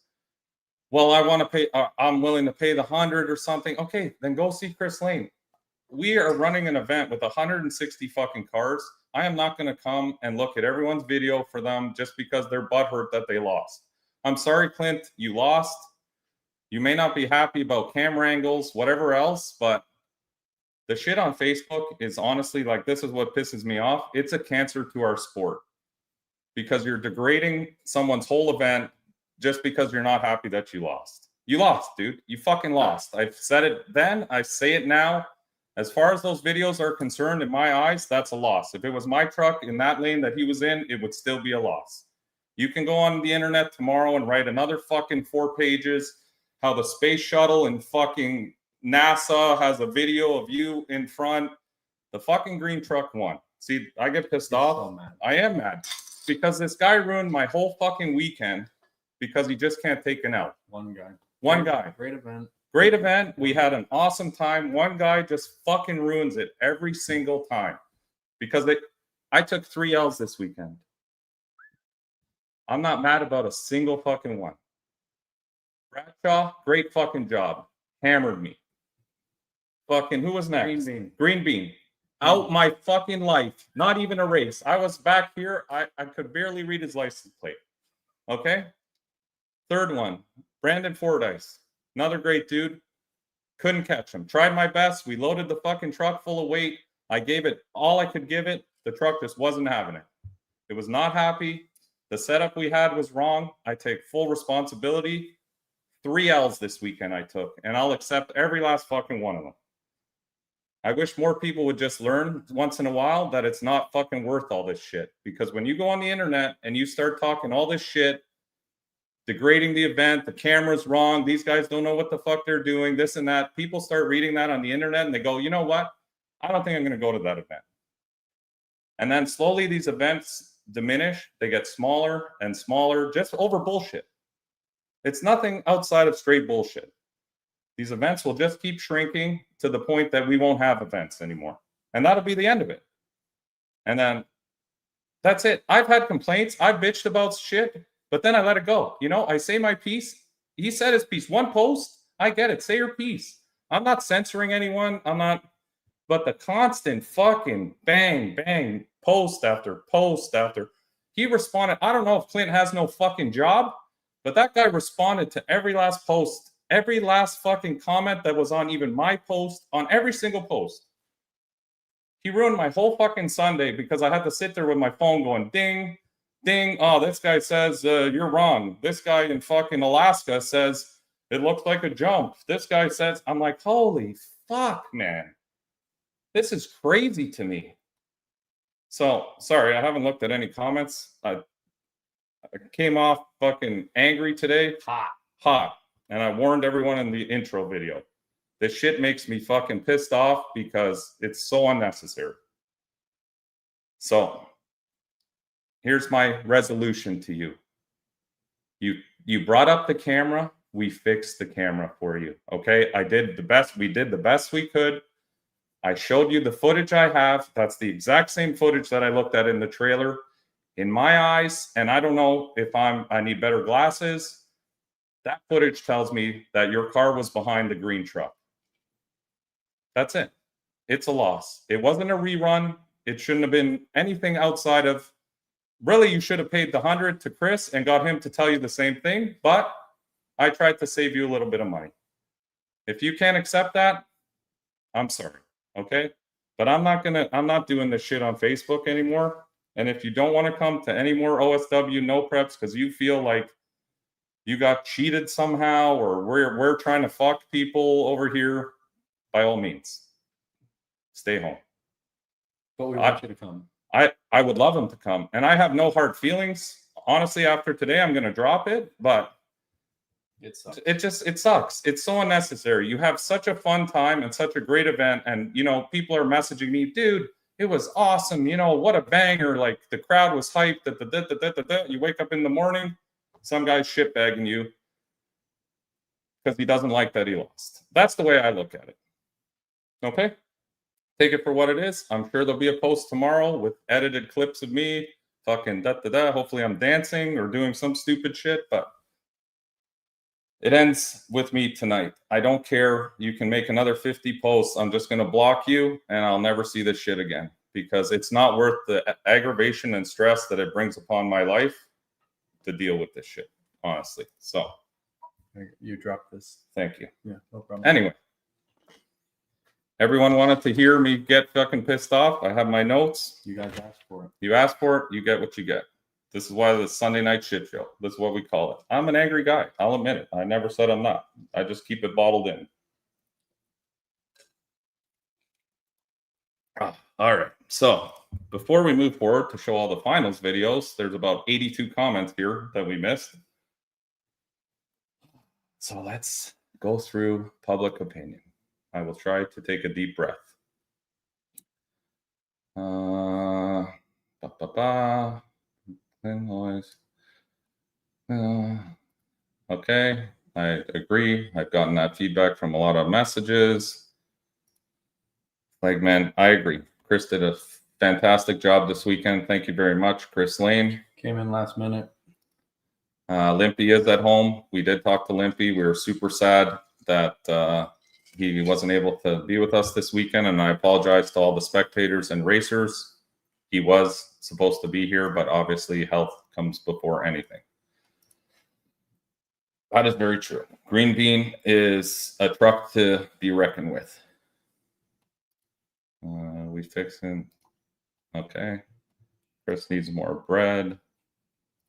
Well, I want to pay. I'm willing to pay the 100 or something. Okay, then go see Chris Lane. We are running an event with 160 fucking cars. I am not going to come and look at everyone's video for them just because they're butthurt that they lost. I'm sorry, Clint, you lost. You may not be happy about camera angles, whatever else, but the shit on Facebook is honestly, like, this is what pisses me off. It's a cancer to our sport because you're degrading someone's whole event just because you're not happy that you lost. You lost, dude. You fucking lost. I've said it then. I say it now. As far as those videos are concerned, in my eyes, that's a loss. If it was my truck in that lane that he was in, it would still be a loss. You can go on the internet tomorrow and write another fucking 4 pages how the space shuttle and fucking NASA has a video of you in front. The fucking green truck won. See, I get pissed off.
So mad.
I am mad because this guy ruined my whole fucking weekend because he just can't take an L.
One guy.
One guy.
Great event.
Great event. We had an awesome time. One guy just fucking ruins it every single time because I took 3 L's this weekend. I'm not mad about a single fucking one. Bradshaw, great fucking job. Hammered me. Fucking, who was next?
Green Bean.
Green Bean. Out my fucking life. Not even a race. I was back here. I could barely read his license plate. Okay? Third one, Brandon Fordyce. Another great dude. Couldn't catch him. Tried my best. We loaded the fucking truck full of weight. I gave it all I could give it. The truck just wasn't having it. It was not happy. The setup we had was wrong. I take full responsibility. 3 L's this weekend I took, and I'll accept every last fucking one of them. I wish more people would just learn once in a while that it's not fucking worth all this shit. Because when you go on the internet and you start talking all this shit, degrading the event, the camera's wrong, these guys don't know what the fuck they're doing, this and that, people start reading that on the internet and they go, you know what? I don't think I'm going to go to that event. And then slowly these events diminish. They get smaller and smaller just over bullshit. It's nothing outside of straight bullshit. These events will just keep shrinking to the point that we won't have events anymore. And that'll be the end of it. And then that's it. I've had complaints. I've bitched about shit, but then I let it go. You know, I say my piece. He said his piece. One post, I get it. Say your piece. I'm not censoring anyone. I'm not. But the constant fucking bang, bang, post after post after. He responded. I don't know if Clint has no fucking job, but that guy responded to every last post, every last fucking comment that was on even my post, on every single post. He ruined my whole fucking Sunday because I had to sit there with my phone going ding, ding. Oh, this guy says you're wrong. This guy in fucking Alaska says it looks like a jump. This guy says, I'm like, holy fuck, man. This is crazy to me. So, sorry, I haven't looked at any comments. I came off fucking angry today. Hot. And I warned everyone in the intro video. This shit makes me fucking pissed off because it's so unnecessary. So, here's my resolution to you. You brought up the camera. We fixed the camera for you. Okay? I did the best. We did the best we could. I showed you the footage I have. That's the exact same footage that I looked at in the trailer. In my eyes, and I don't know if I need better glasses, that footage tells me that your car was behind the green truck. That's it. It's a loss. It wasn't a rerun. It shouldn't have been anything outside of, really, you should have paid the 100 to Chris and got him to tell you the same thing, but I tried to save you a little bit of money. If you can't accept that, I'm sorry, okay? But I'm not doing this shit on Facebook anymore. And if you don't want to come to any more OSW No Preps because you feel like you got cheated somehow or we're trying to fuck people over here, by all means, stay home.
But we want you to come.
I would love them to come. And I have no hard feelings. Honestly, after today, I'm going to drop it. But it sucks. It sucks. It's so unnecessary. You have such a fun time and such a great event. And, you know, people are messaging me, dude, it was awesome. You know, what a banger. Like the crowd was hyped. You wake up in the morning, some guy's shitbagging you because he doesn't like that he lost. That's the way I look at it. Okay? Take it for what it is. I'm sure there'll be a post tomorrow with edited clips of me fucking Hopefully I'm dancing or doing some stupid shit, but it ends with me tonight. I don't care. You can make another 50 posts. I'm just going to block you and I'll never see this shit again because it's not worth the aggravation and stress that it brings upon my life to deal with this shit, honestly. So
You dropped this.
thank you.
Yeah, no problem.
Anyway, everyone wanted to hear me get fucking pissed off. I have my notes.
You guys asked for it.
You ask for it, you get what you get. This is why the Sunday night shit show. This is what we call it. I'm an angry guy. I'll admit it. I never said I'm not. I just keep it bottled in. All right. So before we move forward to show all the finals videos, there's about 82 comments here that we missed. So let's go through public opinion. I will try to take a deep breath. Noise. Okay, I agree. I've gotten that feedback from a lot of messages. Like, man, I agree. Chris did a fantastic job this weekend. Thank you very much, Chris Lane.
Came in last minute.
Limpy is at home. We did talk to Limpy. We were super sad that he wasn't able to be with us this weekend, and I apologize to all the spectators and racers. He was supposed to be here, but obviously health comes before anything. That is very true. Green Bean is a truck to be reckoned with. We fixing. Okay. Chris needs more bread.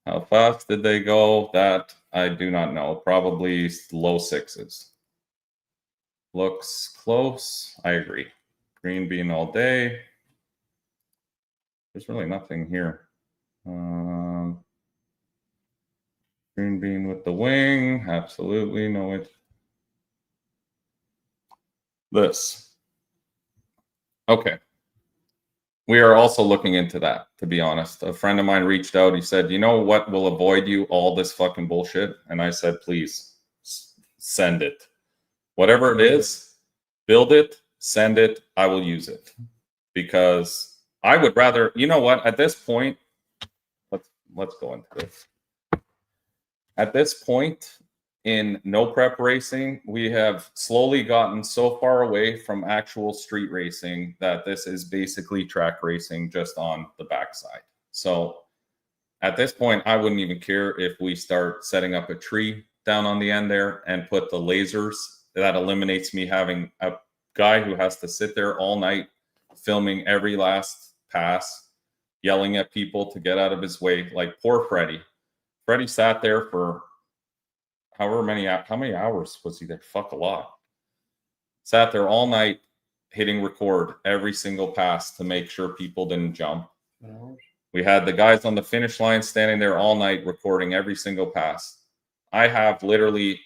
How fast did they go? That I do not know. Probably low sixes. Looks close. I agree. Green Bean all day. There's really nothing here. Green Bean with the wing. Absolutely. No, it. This. Okay. We are also looking into that, to be honest. A friend of mine reached out. He said, you know what will avoid you all this fucking bullshit? And I said, please send it. Whatever it is, build it, send it. I will use it. Because I would rather, you know what, at this point, let's go into this. At this point in no prep racing, we have slowly gotten so far away from actual street racing that this is basically track racing just on the backside. So at this point, I wouldn't even care if we start setting up a tree down on the end there and put the lasers. That eliminates me having a guy who has to sit there all night filming every last pass, yelling at people to get out of his way. Like poor Freddie. Freddie sat there for how many hours was he there? Fuck, a lot. Sat there all night hitting record every single pass to make sure people didn't jump. We had the guys on the finish line standing there all night recording every single pass. I have literally,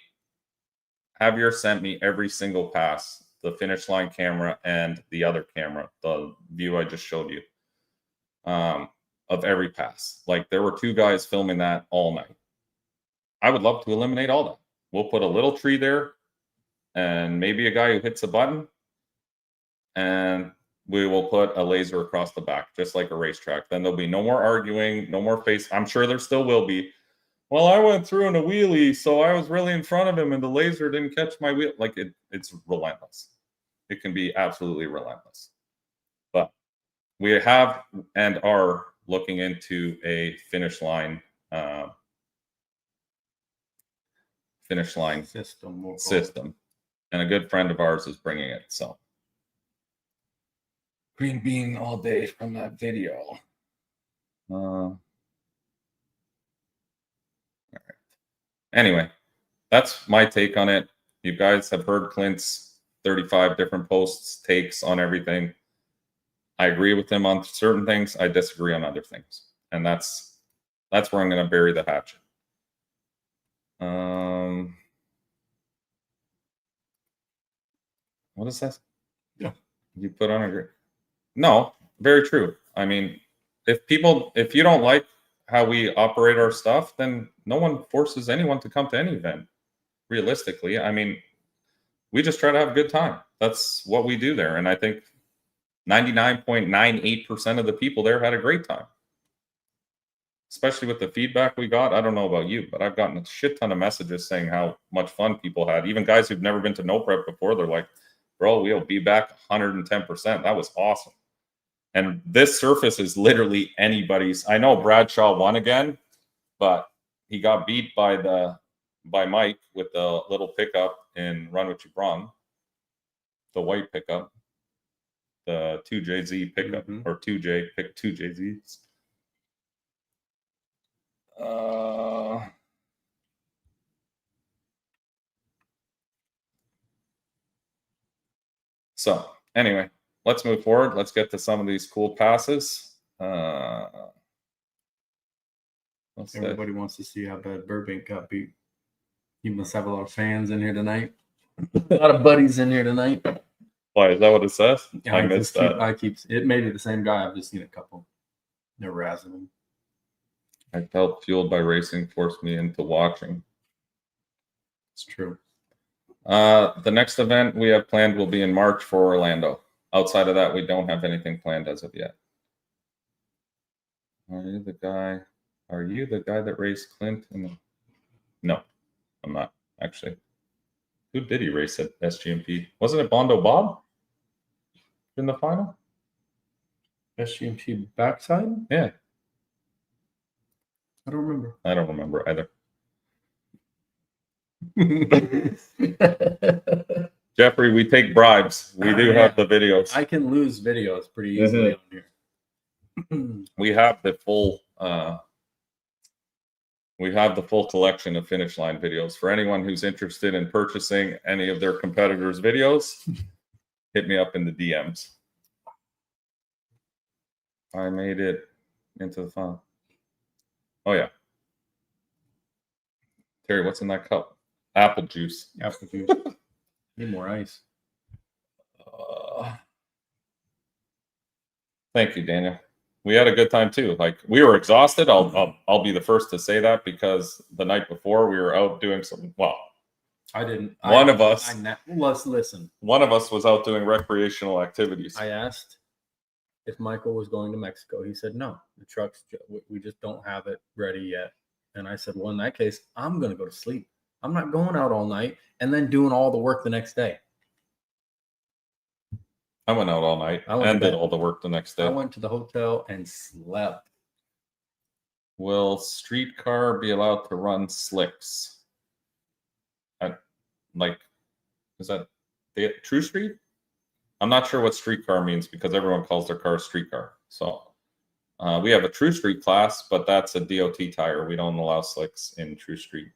Javier sent me every single pass, the finish line camera and the other camera, the view I just showed you, of every pass. Like there were 2 guys filming that all night. I would love to eliminate all that. We'll put a little tree there and maybe a guy who hits a button, and we will put a laser across the back, just like a racetrack. Then there'll be no more arguing, no more face. I'm sure there still will be. Well, I went through in a wheelie, so I was really in front of him and the laser didn't catch my wheel. Like it's relentless. It can be absolutely relentless. But we have and are looking into a finish line system, and a good friend of ours is bringing it. So Green Bean all day from that video. All right. Anyway, that's my take on it. You guys have heard Clint's 35 different posts, takes on everything. I agree with him on certain things. I disagree on other things, and that's where I'm going to bury the hatchet. What is that?
Yeah.
You put on a... No, very true. I mean, if you don't like how we operate our stuff, then no one forces anyone to come to any event. Realistically, I mean, we just try to have a good time. That's what we do there. And I think 99.98% of the people there had a great time. Especially with the feedback we got. I don't know about you, but I've gotten a shit ton of messages saying how much fun people had. Even guys who've never been to No Prep before, they're like, bro, we'll be back 110%. That was awesome. And this surface is literally anybody's. I know Bradshaw won again, but he got beat by Mike with the little pickup in Run What You Brung, the white pickup, the 2JZ pickup, or 2JZs. So anyway, let's move forward. Let's get to some of these cool passes.
Everybody wants to see how bad Burbank got beat. You must have a lot of fans in here tonight. A lot of buddies in here tonight.
Why, is that what it says?
Yeah,
I missed that.
It may be the same guy. I've just seen a couple. They're razzing him.
I felt fueled by racing, forced me into watching.
It's true.
The next event we have planned will be in March for Orlando. Outside of that, we don't have anything planned as of yet. Are you the guy that raced Clint? No, I'm not, actually. Who did he race at SGMP? Wasn't it Bondo Bob in the final?
SGMP backside?
Yeah.
I don't remember.
I don't remember either. Jeffrey, we take bribes. We do have the videos.
I can lose videos pretty easily on here.
We have the full collection of Finish Line videos. For anyone who's interested in purchasing any of their competitors' videos, hit me up in the DMs. I made it into the final. Oh yeah. Terry, what's in that cup? Apple juice.
Apple juice. Need more ice.
Thank you, Daniel. We had a good time too. Like, we were exhausted. I'll be the first to say that, because the night before we were out doing some. Well,
I didn't.
Let's
listen.
One of us was out doing recreational activities.
I asked if Michael was going to Mexico. He said no. The truck's we just don't have it ready yet. And I said, well, in that case, I'm going to go to sleep. I'm not going out all night and then doing all the work the next day.
I went out all night and did all the work the next day.
I went to the hotel and slept.
Will streetcar be allowed to run slicks? Is that the True Street? I'm not sure what streetcar means, because everyone calls their car a streetcar. So we have a True Street class, but that's a DOT tire. We don't allow slicks in True Street.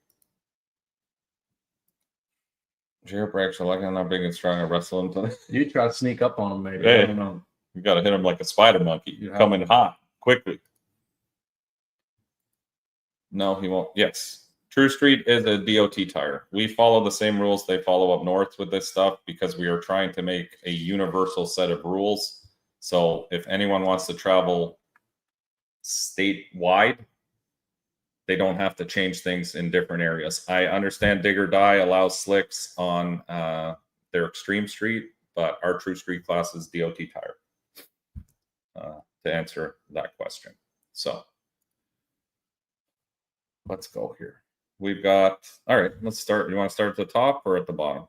Jared Braggs are lucky I'm not big and strong. I wrestle him today.
You try to sneak up on him, maybe.
Hey,
I don't know.
You got to hit him like a spider monkey. Coming hot, quickly. No, he won't. Yes. True Street is a DOT tire. We follow the same rules they follow up north with this stuff, because we are trying to make a universal set of rules. So if anyone wants to travel statewide, they don't have to change things in different areas. I understand Dig or Die allows slicks on their Extreme Street, but our True Street class is DOT tire, to answer that question. So let's go here. We've got, all right, let's start. You want to start at the top or at the bottom?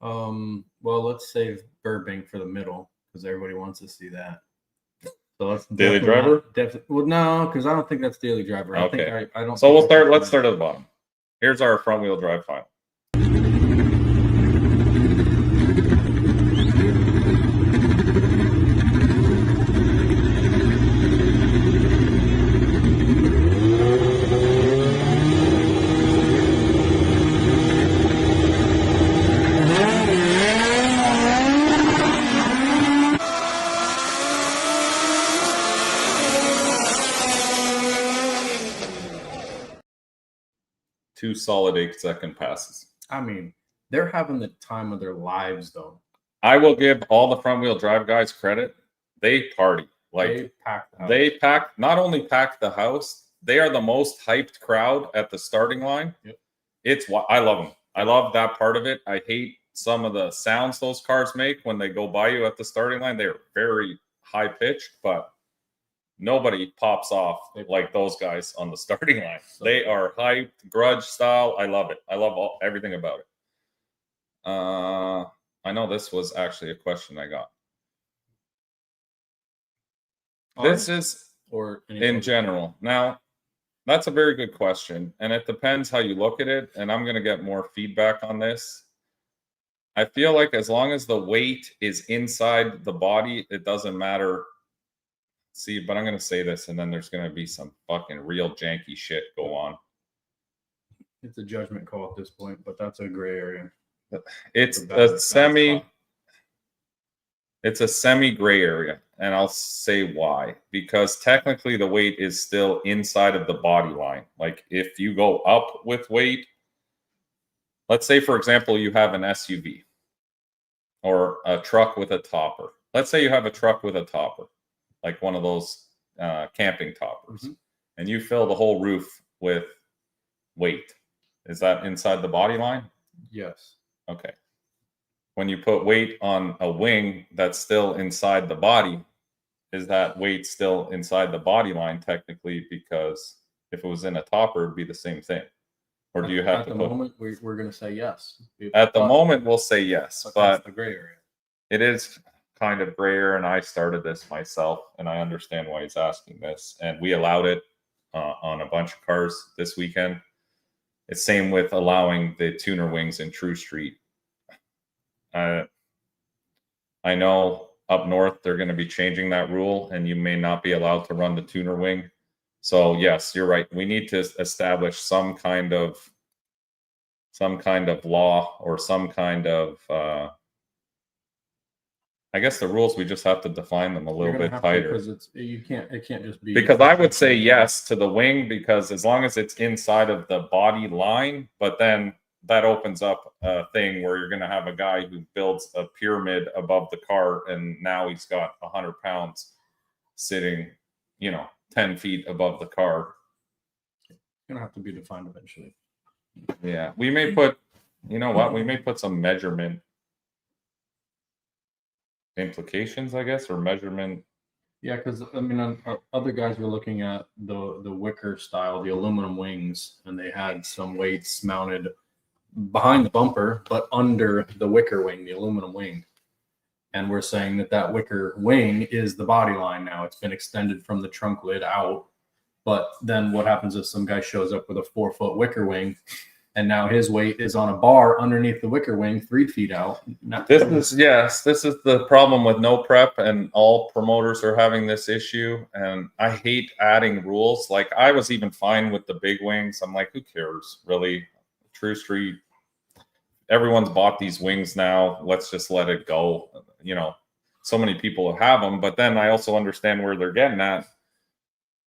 Well, let's save Burbank for the middle, because everybody wants to see that. So let's
Daily Driver?
Well, no, because I don't think that's Daily Driver.
Okay.
I don't.
So let's start at the bottom. Here's our front wheel drive final. Two solid 8-second passes.
I mean, they're having the time of their lives, though.
I will give all the front wheel drive guys credit. They party. Like
they pack
not only pack the house, they are the most hyped crowd at the starting line.
Yep.
I love them. I love that part of it. I hate some of the sounds those cars make when they go by you at the starting line. They're very high pitched, but nobody pops off like those guys on the starting line. They are hyped, grudge style. I love it. I love everything about it. I know this was actually a question I got. This is
or
in general. Now, that's a very good question, and it depends how you look at it, and I'm going to get more feedback on this. I feel like as long as the weight is inside the body, it doesn't matter. See, but I'm going to say this, and then there's going to be some fucking real janky shit go on.
It's a judgment call at this point, but that's a gray area.
It's a semi gray area, and I'll say why. Because technically the weight is still inside of the body line. Like if you go up with weight, let's say for example you have an SUV or a truck with a topper. Let's say you have a truck with a topper, like one of those camping toppers, and you fill the whole roof with weight. Is that inside the body line?
Yes.
Okay. When you put weight on a wing that's still inside the body, is that weight still inside the body line technically? Because if it was in a topper, it'd be the same thing. Or do you have to put... At the
moment, we're going to say yes.
At the moment, we'll say yes. But
that's the gray area.
It is kind of grayer, and I started this myself, and I understand why he's asking this. And we allowed it on a bunch of cars this weekend. It's same with allowing the tuner wings in True Street. I know up north they're going to be changing that rule, and you may not be allowed to run the tuner wing. So yes, you're right. We need to establish some kind of law or some kind of I guess the rules, we just have to define them a little bit tighter.
Because it can't just be.
Because I would say yes to the wing, because as long as it's inside of the body line, but then that opens up a thing where you're going to have a guy who builds a pyramid above the car, and now he's got 100 pounds sitting, 10 feet above the car.
It's going to have to be defined eventually.
Yeah, we may put, we may put some measurement implications, I guess, or measurement.
Yeah, because other guys were looking at the wicker style, the aluminum wings, and they had some weights mounted behind the bumper, but under the wicker wing, the aluminum wing. And we're saying that wicker wing is the body line now. It's been extended from the trunk lid out. But then what happens if some guy shows up with a 4-foot wicker wing, and now his weight is on a bar underneath the wicker wing, 3 feet out?
This is the problem with no prep, and all promoters are having this issue. And I hate adding rules. Like, I was even fine with the big wings. I'm like, who cares, really? True Street, everyone's bought these wings now. Let's just let it go. So many people have them, but then I also understand where they're getting at,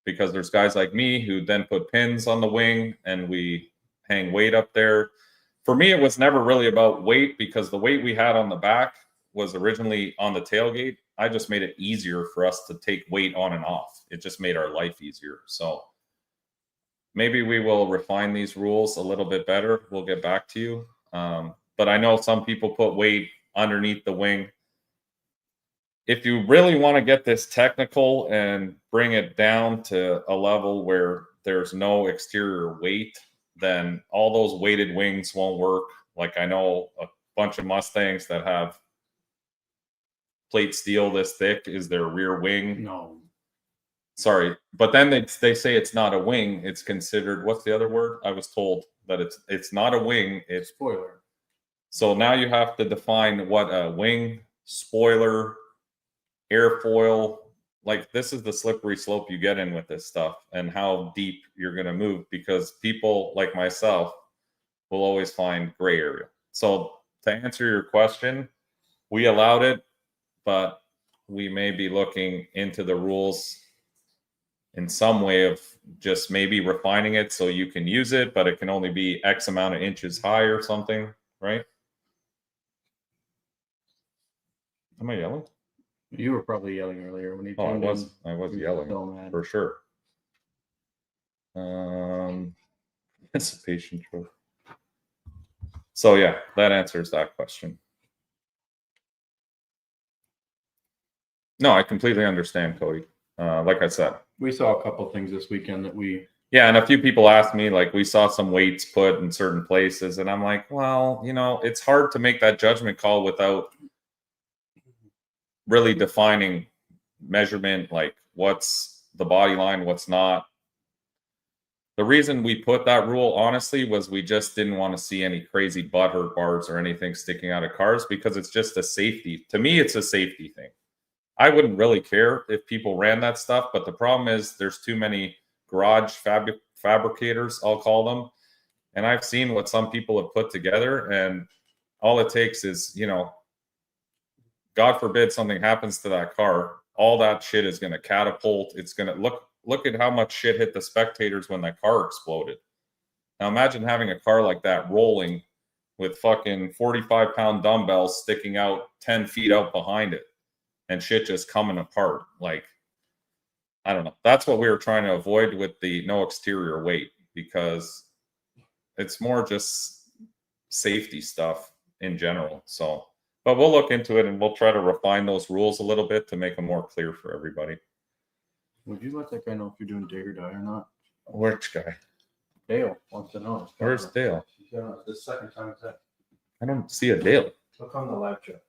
because there's guys like me who then put pins on the wing and we hang weight up there. For me, it was never really about weight, because the weight we had on the back was originally on the tailgate. I just made it easier for us to take weight on and off. It just made our life easier. So maybe we will refine these rules a little bit better. We'll get back to you. But I know some people put weight underneath the wing. If you really want to get this technical and bring it down to a level where there's no exterior weight, then all those weighted wings won't work. Like, I know a bunch of Mustangs that have plate steel this thick is their rear wing.
No.
Sorry, but then they say it's not a wing. It's considered, what's the other word? I was told that it's not a wing. It's
spoiler.
So now you have to define what a wing, spoiler, airfoil. Like, this is the slippery slope you get in with this stuff, and how deep you're going to move, because people like myself will always find gray area. So to answer your question, we allowed it, but we may be looking into the rules in some way of just maybe refining it so you can use it, but it can only be X amount of inches high or something, right? Am I yelling?
You were probably yelling earlier when he
Oh,
tuned in.
I was
He
yelling
so mad.
for sure. Participation trophy. So yeah, that answers that question. No, I completely understand, Cody. Like I said,
We saw a couple things this weekend that we.
yeah, and a few people asked me, like, we saw some weights put in certain places, and I'm like, well, you know, it's hard to make that judgment call without really defining measurement, like what's the body line, what's not. The reason we put that rule, honestly, was we just didn't want to see any crazy butthurt bars or anything sticking out of cars, because it's just a safety. To me, it's a safety thing. I wouldn't really care if people ran that stuff, but the problem is there's too many garage fabricators, I'll call them. And I've seen what some people have put together, and all it takes is, you know, God forbid something happens to that car, all that shit is going to catapult. It's going to look at how much shit hit the spectators when that car exploded. Now imagine having a car like that rolling with fucking 45-pound dumbbells sticking out 10 feet out behind it and shit just coming apart. Like, I don't know. That's what we were trying to avoid with the no exterior weight, because it's more just safety stuff in general. So, but we'll look into it and we'll try to refine those rules a little bit to make them more clear for everybody.
Would you let that guy know if you're doing day or die or not?
Which guy?
Dale wants to know.
Where's Dale?
The second time it's at.
I don't see a Dale.
Look on the live chat.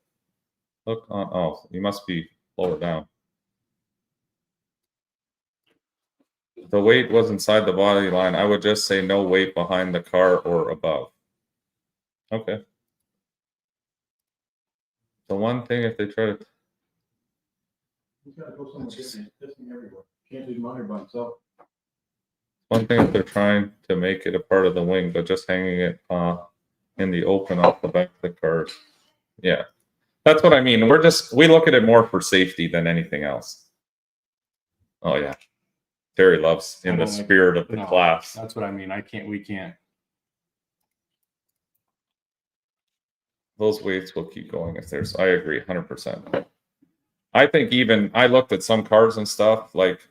Look on. Oh, you must be lower down. The weight was inside the body line. I would just say no weight behind the car or above. Okay. The one thing, if they try to.
He's got to go somewhere different. He's pissing everywhere. Can't do money by himself.
One thing if they're trying to make it a part of the wing, but just hanging it in the open off the back of the car. Yeah. That's what I mean. We look at it more for safety than anything else. Oh yeah. Terry loves in the spirit of the class.
That's what I mean. We can't.
Those weights will keep going if there's, I agree 100%. I think even, I looked at some cars and stuff, like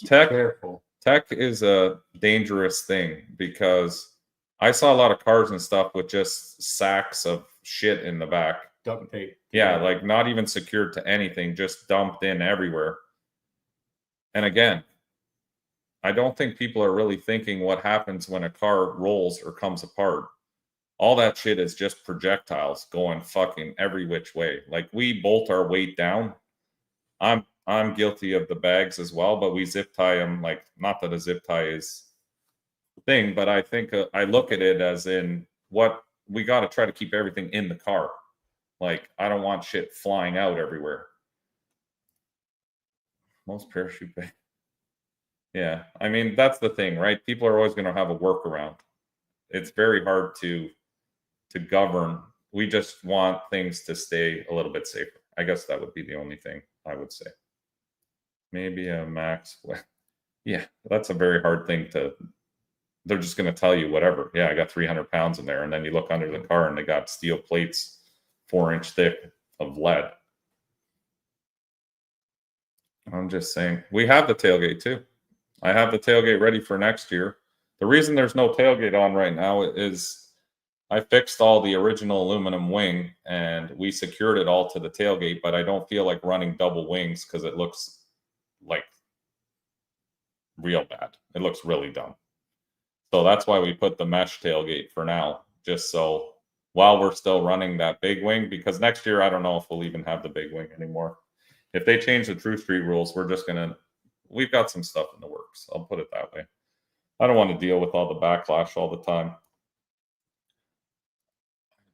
tech is a dangerous thing, because I saw a lot of cars and stuff with just sacks of shit in the back.
Duct tape.
Yeah, like not even secured to anything, just dumped in everywhere. And again, I don't think people are really thinking what happens when a car rolls or comes apart. All that shit is just projectiles going fucking every which way. Like, we bolt our weight down. I'm guilty of the bags as well, but we zip tie them. Like, not that a zip tie is a thing, but I think I look at it as in what we got to try to keep everything in the car. Like, I don't want shit flying out everywhere. Most parachute bags. Yeah, I mean, that's the thing, right? People are always going to have a workaround. It's very hard to govern. We just want things to stay a little bit safer. I guess that would be the only thing I would say. Maybe a max. Yeah, that's a very hard thing to. They're just going to tell you whatever. Yeah, I got 300 pounds in there, and then you look under the car and they got steel plates 4-inch thick of lead. I'm just saying, we have the tailgate too. I have the tailgate ready for next year. The reason there's no tailgate on right now is I fixed all the original aluminum wing and we secured it all to the tailgate, but I don't feel like running double wings because it looks like real bad. It looks really dumb. So that's why we put the mesh tailgate for now, just so while we're still running that big wing, because next year I don't know if we'll even have the big wing anymore. If they change the True Street rules, we've got some stuff in the works. I'll put it that way. I don't want to deal with all the backlash all the time.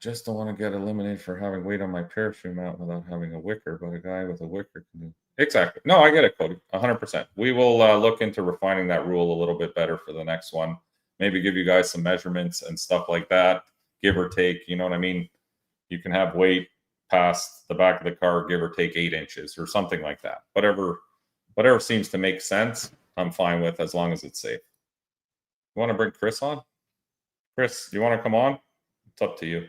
Just don't want to get eliminated for having weight on my parachute mount without having a wicker, but a guy with a wicker can do. Exactly. No, I get it, Cody. 100%. We will look into refining that rule a little bit better for the next one. Maybe give you guys some measurements and stuff like that, give or take. You know what I mean? You can have weight past the back of the car, give or take 8 inches or something like that. Whatever seems to make sense, I'm fine with, as long as it's safe. You want to bring Chris on? Chris, you want to come on? It's up to you.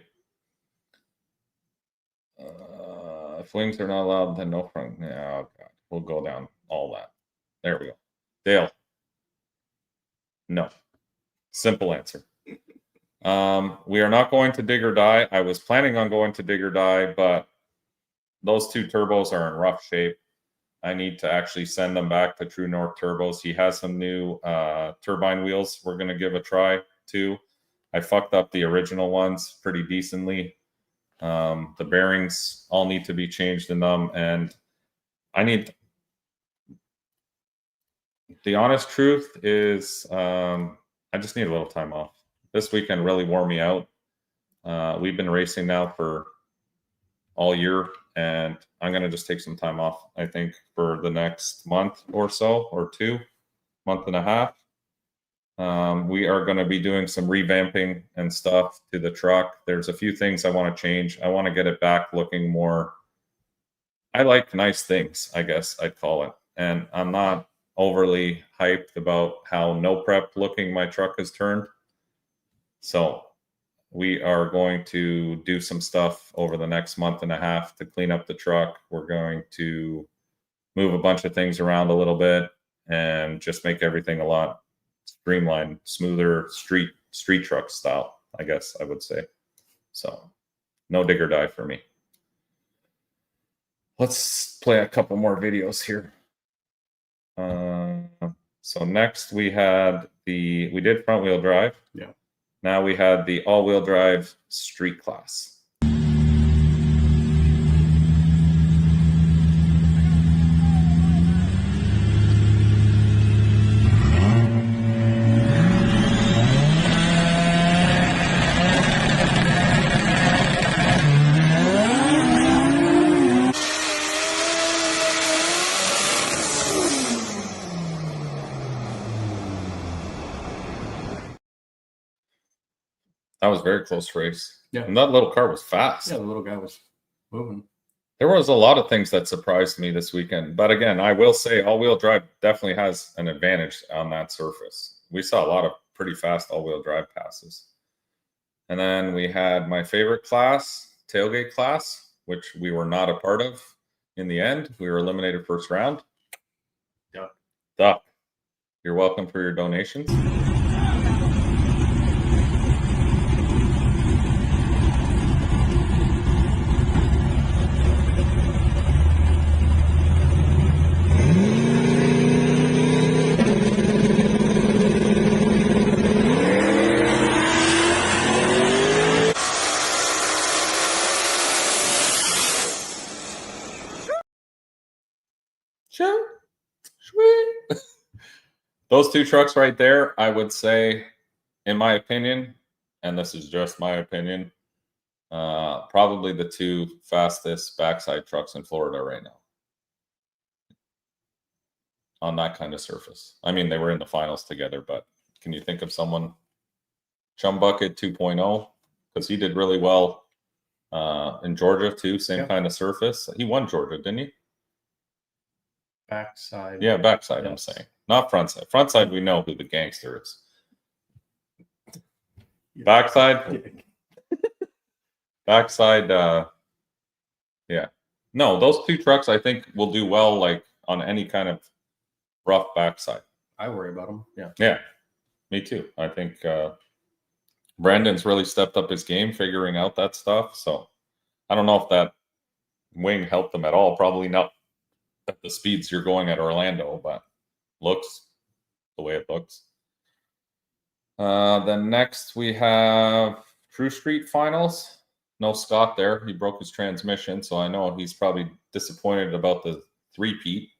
If wings are not allowed, then no front. Yeah, oh God. We'll go down all that. There we go. Dale. No. Simple answer. We are not going to dig or die. I was planning on going to dig or die, but those two turbos are in rough shape. I need to actually send them back to True North Turbos. He has some new turbine wheels we're going to give a try too. I fucked up the original ones pretty decently. The bearings all need to be changed in them, and I need... The honest truth is I just need a little time off. This weekend really wore me out. We've been racing now for all year, and I'm going to just take some time off, I think, for the next month or so, or 2 month and a half. We are going to be doing some revamping and stuff to the truck. There's a few things I want to change. I want to get it back looking more... I like nice things, I guess I'd call it. And I'm not overly hyped about how no prep looking my truck has turned. So we are going to do some stuff over the next month and a half to clean up the truck. We're going to move a bunch of things around a little bit and just make everything a lot streamlined, smoother, street truck style, I guess I would say. So no dig or die for me. Let's play a couple more videos here. So next we did front wheel drive.
Yeah.
Now we had the all wheel drive street class. That was a very close race.
Yeah.
And that little car was fast.
Yeah, the little guy was moving.
There was a lot of things that surprised me this weekend. But again, I will say all-wheel drive definitely has an advantage on that surface. We saw a lot of pretty fast all-wheel drive passes. And then we had my favorite class, tailgate class, which we were not a part of in the end. We were eliminated first round. Duck. You're welcome for your donations. Sure. Sweet. Those two trucks right there, I would say, in my opinion, and this is just my opinion, probably the two fastest backside trucks in Florida right now. On that kind of surface. I mean, they were in the finals together, but can you think of someone? Chum Bucket 2.0, because he did really well in Georgia too, same kind of surface. He won Georgia, didn't he?
Backside.
Yeah, backside,
Yes.
I'm saying. Not frontside. Frontside, we know who the gangster is. Backside? Backside, yeah. No, those two trucks, I think, will do well, like, on any kind of rough backside.
I worry about them. Yeah.
Yeah, me too. I think Brandon's really stepped up his game figuring out that stuff. So I don't know if that wing helped him at all. Probably not at the speeds you're going at Orlando, but looks the way it looks. Then next we have True Street Finals. No Scott there. He broke his transmission, so I know he's probably disappointed about the three-peat.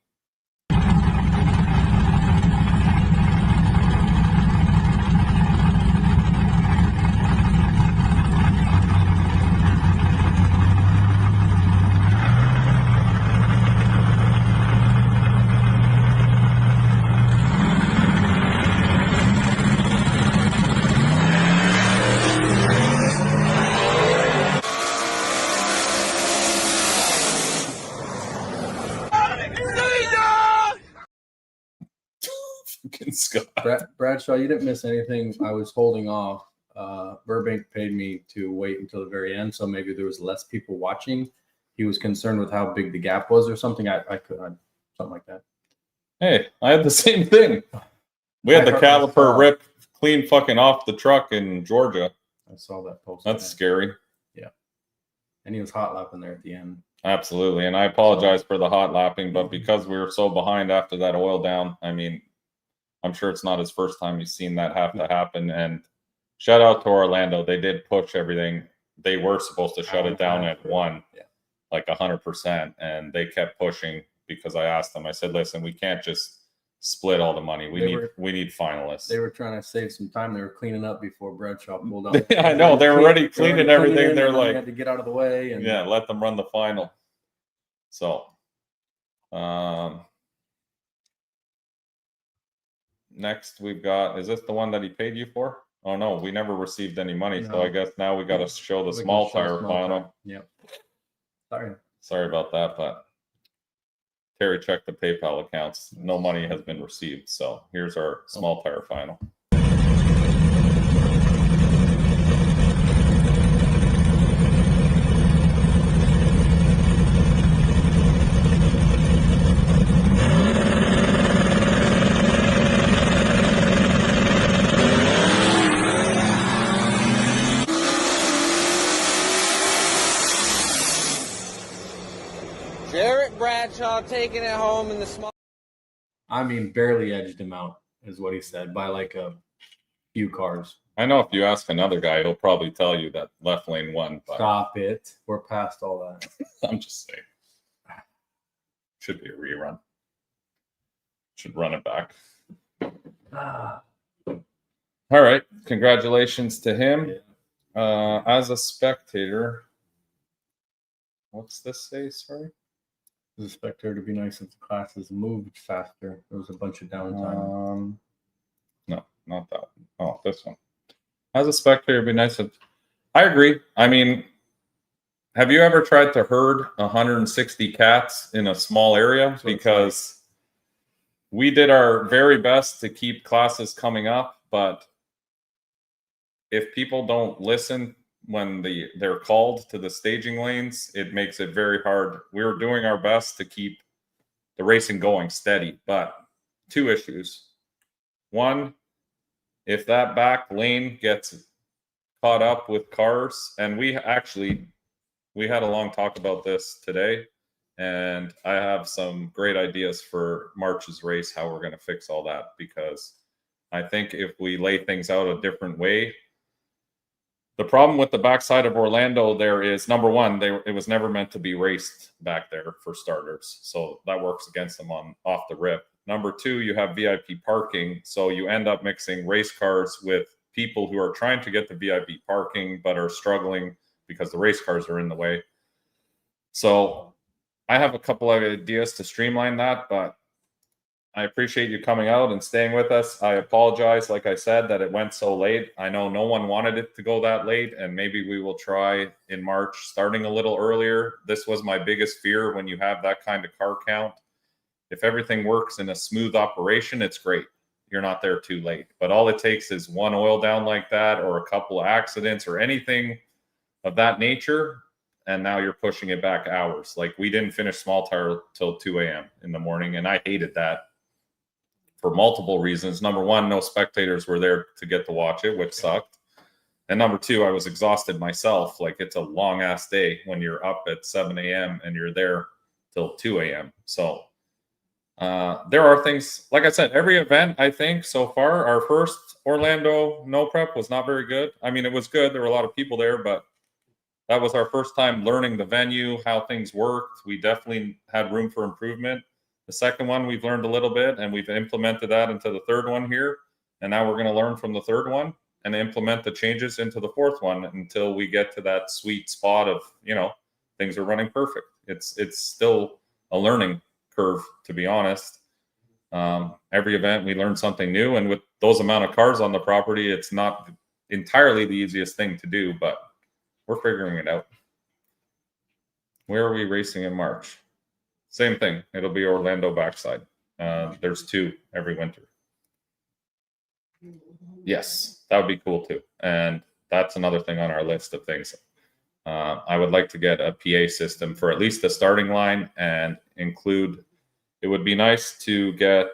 Scott. Bradshaw, you didn't miss anything. I was holding off. Burbank paid me to wait until the very end, so maybe there was less people watching he was concerned with how big the gap was or something. I could something like that.
Hey, I had the same thing. We had the caliper rip clean fucking off the truck in Georgia.
I saw that post.
That's scary.
Yeah. And he was hot lapping there at the end.
Absolutely. And I apologize for the hot lapping, but because we were so behind after that oil down, I mean, I'm sure it's not his first time he's seen that have to happen. And shout out to Orlando. They did push everything. They were supposed to shut it down at 1, like 100%. And they kept pushing because I asked them, I said, listen, we can't just split all the money. We need finalists.
They were trying to save some time. They were cleaning up before Bradshaw pulled up.
I know. They're already cleaning everything. They're like,
had to get out of the way. And
yeah, let them run the final. So, next we've got, is this the one that he paid you for? Oh no, we never received any money. No. So I guess now we got to show the small tire final.
Yep.
Sorry about that, but Terry checked the PayPal accounts. No money has been received. So here's our small tire final.
Bradshaw taking it home in the small.
I mean, barely edged him out, is what he said, by like a few cars.
I know if you ask another guy, he'll probably tell you that left lane won. But
stop it. We're past all that.
I'm just saying. Should be a rerun. Should run it back. All right. Congratulations to him. As a spectator, what's this say? Sorry.
As a spectator, to be nice if the classes moved faster. There was a bunch of downtime.
No, not that one. Oh, this one. As a spectator, it'd be nice if. I agree. I mean, have you ever tried to herd 160 cats in a small area? Because we did our very best to keep classes coming up, but if people don't listen when they're called to the staging lanes, it makes it very hard. We were doing our best to keep the racing going steady, but 2 issues. One, if that back lane gets caught up with cars, and we had a long talk about this today, and I have some great ideas for March's race, how we're going to fix all that, because I think if we lay things out a different way. The problem with the backside of Orlando there is, number one, it was never meant to be raced back there for starters. So that works against them off the rip. Number 2, you have VIP parking. So you end up mixing race cars with people who are trying to get the VIP parking but are struggling because the race cars are in the way. So I have a couple of ideas to streamline that, but I appreciate you coming out and staying with us. I apologize, like I said, that it went so late. I know no one wanted it to go that late, and maybe we will try in March starting a little earlier. This was my biggest fear when you have that kind of car count. If everything works in a smooth operation, it's great. You're not there too late. But all it takes is one oil down like that or a couple of accidents or anything of that nature, and now you're pushing it back hours. Like, we didn't finish small tire till 2 a.m. in the morning, and I hated that. For multiple reasons. Number 1, no spectators were there to get to watch it, which sucked. And number 2, I was exhausted myself. Like, it's a long ass day when you're up at 7 a.m. and you're there till 2 a.m. So there are things, like I said, every event, I think so far, our first Orlando No Prep was not very good. I mean, it was good. There were a lot of people there, but that was our first time learning the venue, how things worked. We definitely had room for improvement. The second one, we've learned a little bit, and we've implemented that into the third one here. And now we're going to learn from the third one and implement the changes into the fourth one until we get to that sweet spot of, things are running perfect. It's still a learning curve, to be honest. Every event we learn something new, and with those amount of cars on the property, it's not entirely the easiest thing to do, but we're figuring it out. Where are we racing in March? Same thing. It'll be Orlando backside. There's 2 every winter. Yes, that would be cool too. And that's another thing on our list of things. I would like to get a PA system for at least the starting line and include, it would be nice to get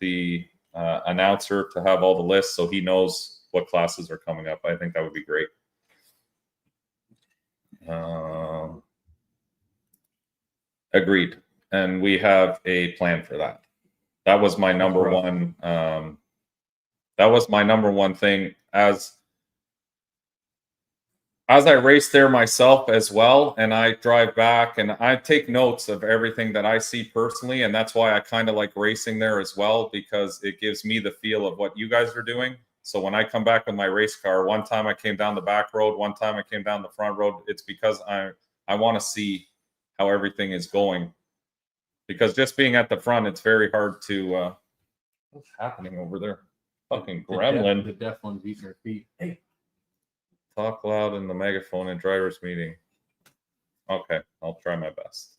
the announcer to have all the lists so he knows what classes are coming up. I think that would be great. Agreed. And we have a plan for that. That was my number one. That was my number one thing as I race there myself as well, and I drive back and I take notes of everything that I see personally. And that's why I kind of like racing there as well, because it gives me the feel of what you guys are doing. So when I come back with my race car, one time I came down the back road, one time I came down the front road. It's because I want to see how everything is going. Because just being at the front, it's very hard to, what's happening over there? Fucking gremlin.
The deaf one's eating her feet. Hey.
Talk loud in the megaphone in driver's meeting. Okay, I'll try my best.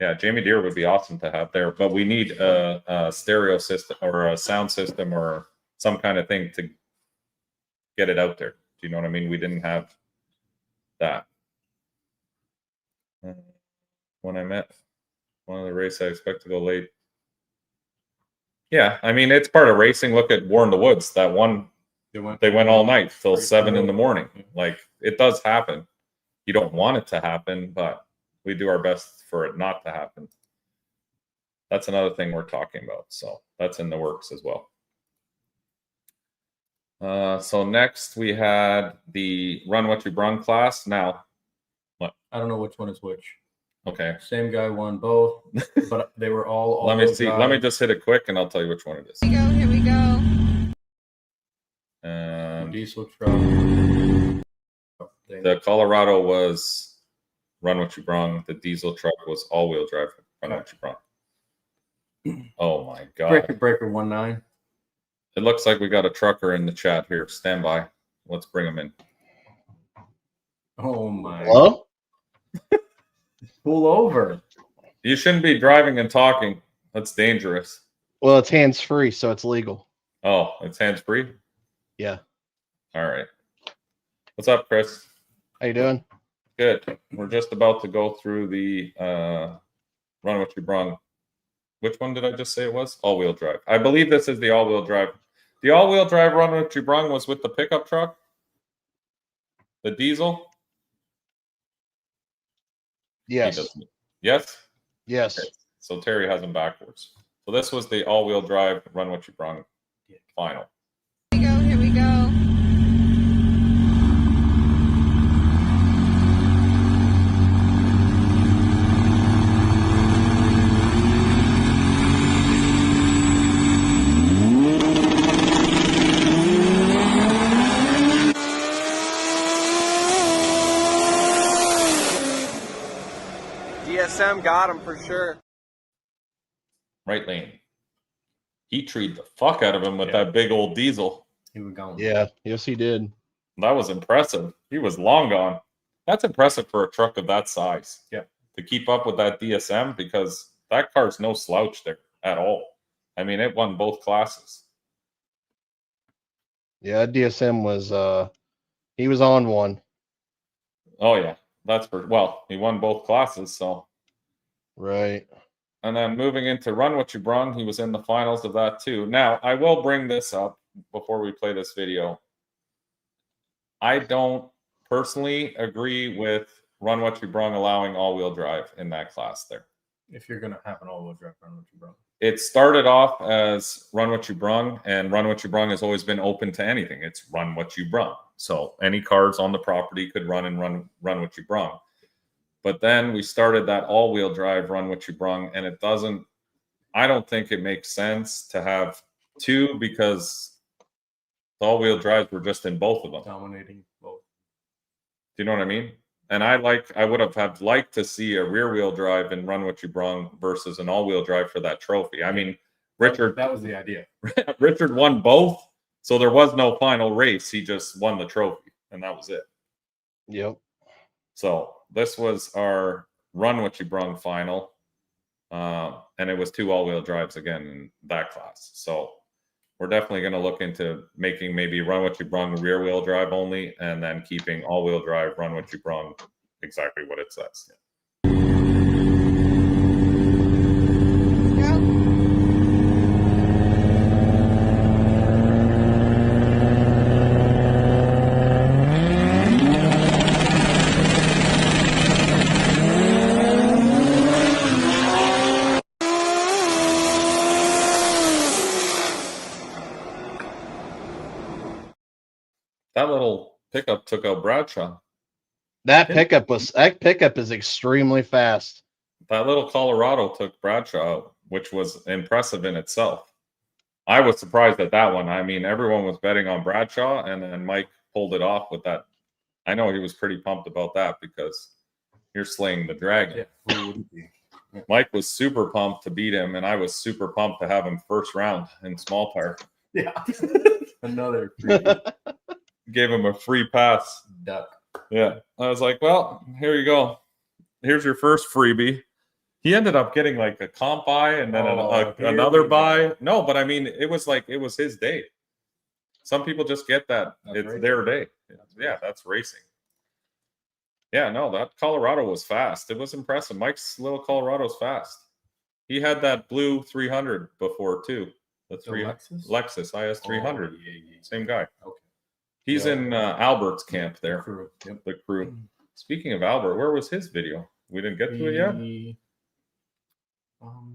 Yeah, Jamie Deere would be awesome to have there, but we need a stereo system or a sound system or some kind of thing to get it out there. Do you know what I mean? We didn't have that. When I met one of the race, I expect to go late. Yeah, I mean, it's part of racing. Look at War in the Woods. That one, they went all night till 7 in the morning. Like, it does happen. You don't want it to happen, but we do our best for it not to happen. That's another thing we're talking about. So that's in the works as well. So next we had the Run What You Brung class. Now, what?
I don't know which one is which.
Okay.
Same guy won both, but they were all.
Let me see. Let me just hit it quick, and I'll tell you which one it is.
Here we go. Here we go.
Diesel truck.
The Colorado was Run What You Brung. The diesel truck was all-wheel drive. Run What You Brung. Oh my God.
Breaker 19.
It looks like we got a trucker in the chat here. Stand by. Let's bring him in.
Oh my.
Hello?
Pull over.
You shouldn't be driving and talking. That's dangerous.
Well, it's hands-free, so it's legal.
Oh, it's hands-free?
Yeah.
All right. What's up, Chris?
How you doing?
Good. We're just about to go through the Run What You Brung. Which one did I just say it was? All-wheel drive. I believe this is the all-wheel drive. The all-wheel drive Run What You Brung was with the pickup truck? The diesel?
Yes.
Yes?
Yes.
Okay. So Terry has them backwards. So this was the all-wheel drive Run What You Brung final.
Here we go. Here we go.
DSM got him for sure.
Right lane. He treed the fuck out of him with that big old diesel.
He was gone.
Yeah. Yes, he did.
That was impressive. He was long gone. That's impressive for a truck of that size.
Yeah.
To keep up with that DSM, because that car's no slouch there at all. I mean, it won both classes.
Yeah, DSM was he was on one.
Oh yeah. That's for, well, he won both classes, so.
Right.
And then moving into Run What You Brung, he was in the finals of that too. Now, I will bring this up before we play this video. I don't personally agree with Run What You Brung allowing all-wheel drive in that class there.
If you're going to have an all-wheel drive Run What You Brung.
It started off as Run What You Brung, and Run What You Brung has always been open to anything. It's Run What You Brung. So any cars on the property could run and run What You Brung. But then we started that all-wheel drive Run What You Brung, and it doesn't, I don't think it makes sense to have two, because the all-wheel drives were just in both of them.
Dominating both.
Do you know what I mean? And I would have liked to see a rear-wheel drive and Run What You Brung versus an all-wheel drive for that trophy. I mean, Richard.
That was the idea.
Richard won both, so there was no final race. He just won the trophy, and that was it.
Yep.
So this was our Run What You Brung final, and it was two all-wheel drives again in that class. So we're definitely going to look into making maybe run what you brung rear wheel drive only, and then keeping all wheel drive run what you brung exactly what it says. That little pickup took out Bradshaw.
That pickup is extremely fast.
That little Colorado took Bradshaw out, which was impressive in itself. I was surprised at that one. I mean, everyone was betting on Bradshaw, and then Mike pulled it off with that. I know he was pretty pumped about that because you're slaying the dragon.
Yeah, who wouldn't be?
Mike was super pumped to beat him, and I was super pumped to have him first round in small tire.
Yeah. Another freebie.
Gave him a free pass.
Duck.
Yeah. I was like, well, here you go. Here's your first freebie. He ended up getting like a comp buy and then another buy. No, but I mean, it was his day. Some people just get that. It's racing. Their day. Yeah, that's racing. Yeah, no, that Colorado was fast. It was impressive. Mike's little Colorado's fast. He had that blue 300 before too. The Lexus IS 300. Same guy. Okay. He's in Albert's camp there. The crew. Speaking of Albert, where was his video? We didn't get to it yet.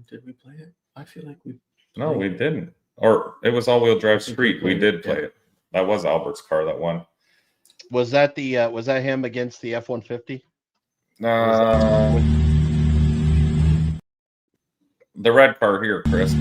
Did we play it? I feel like we.
No, we didn't. Or it was all-wheel drive street. We did play it. That was Albert's car that won.
Was that him against the F-150?
The red car here, Chris.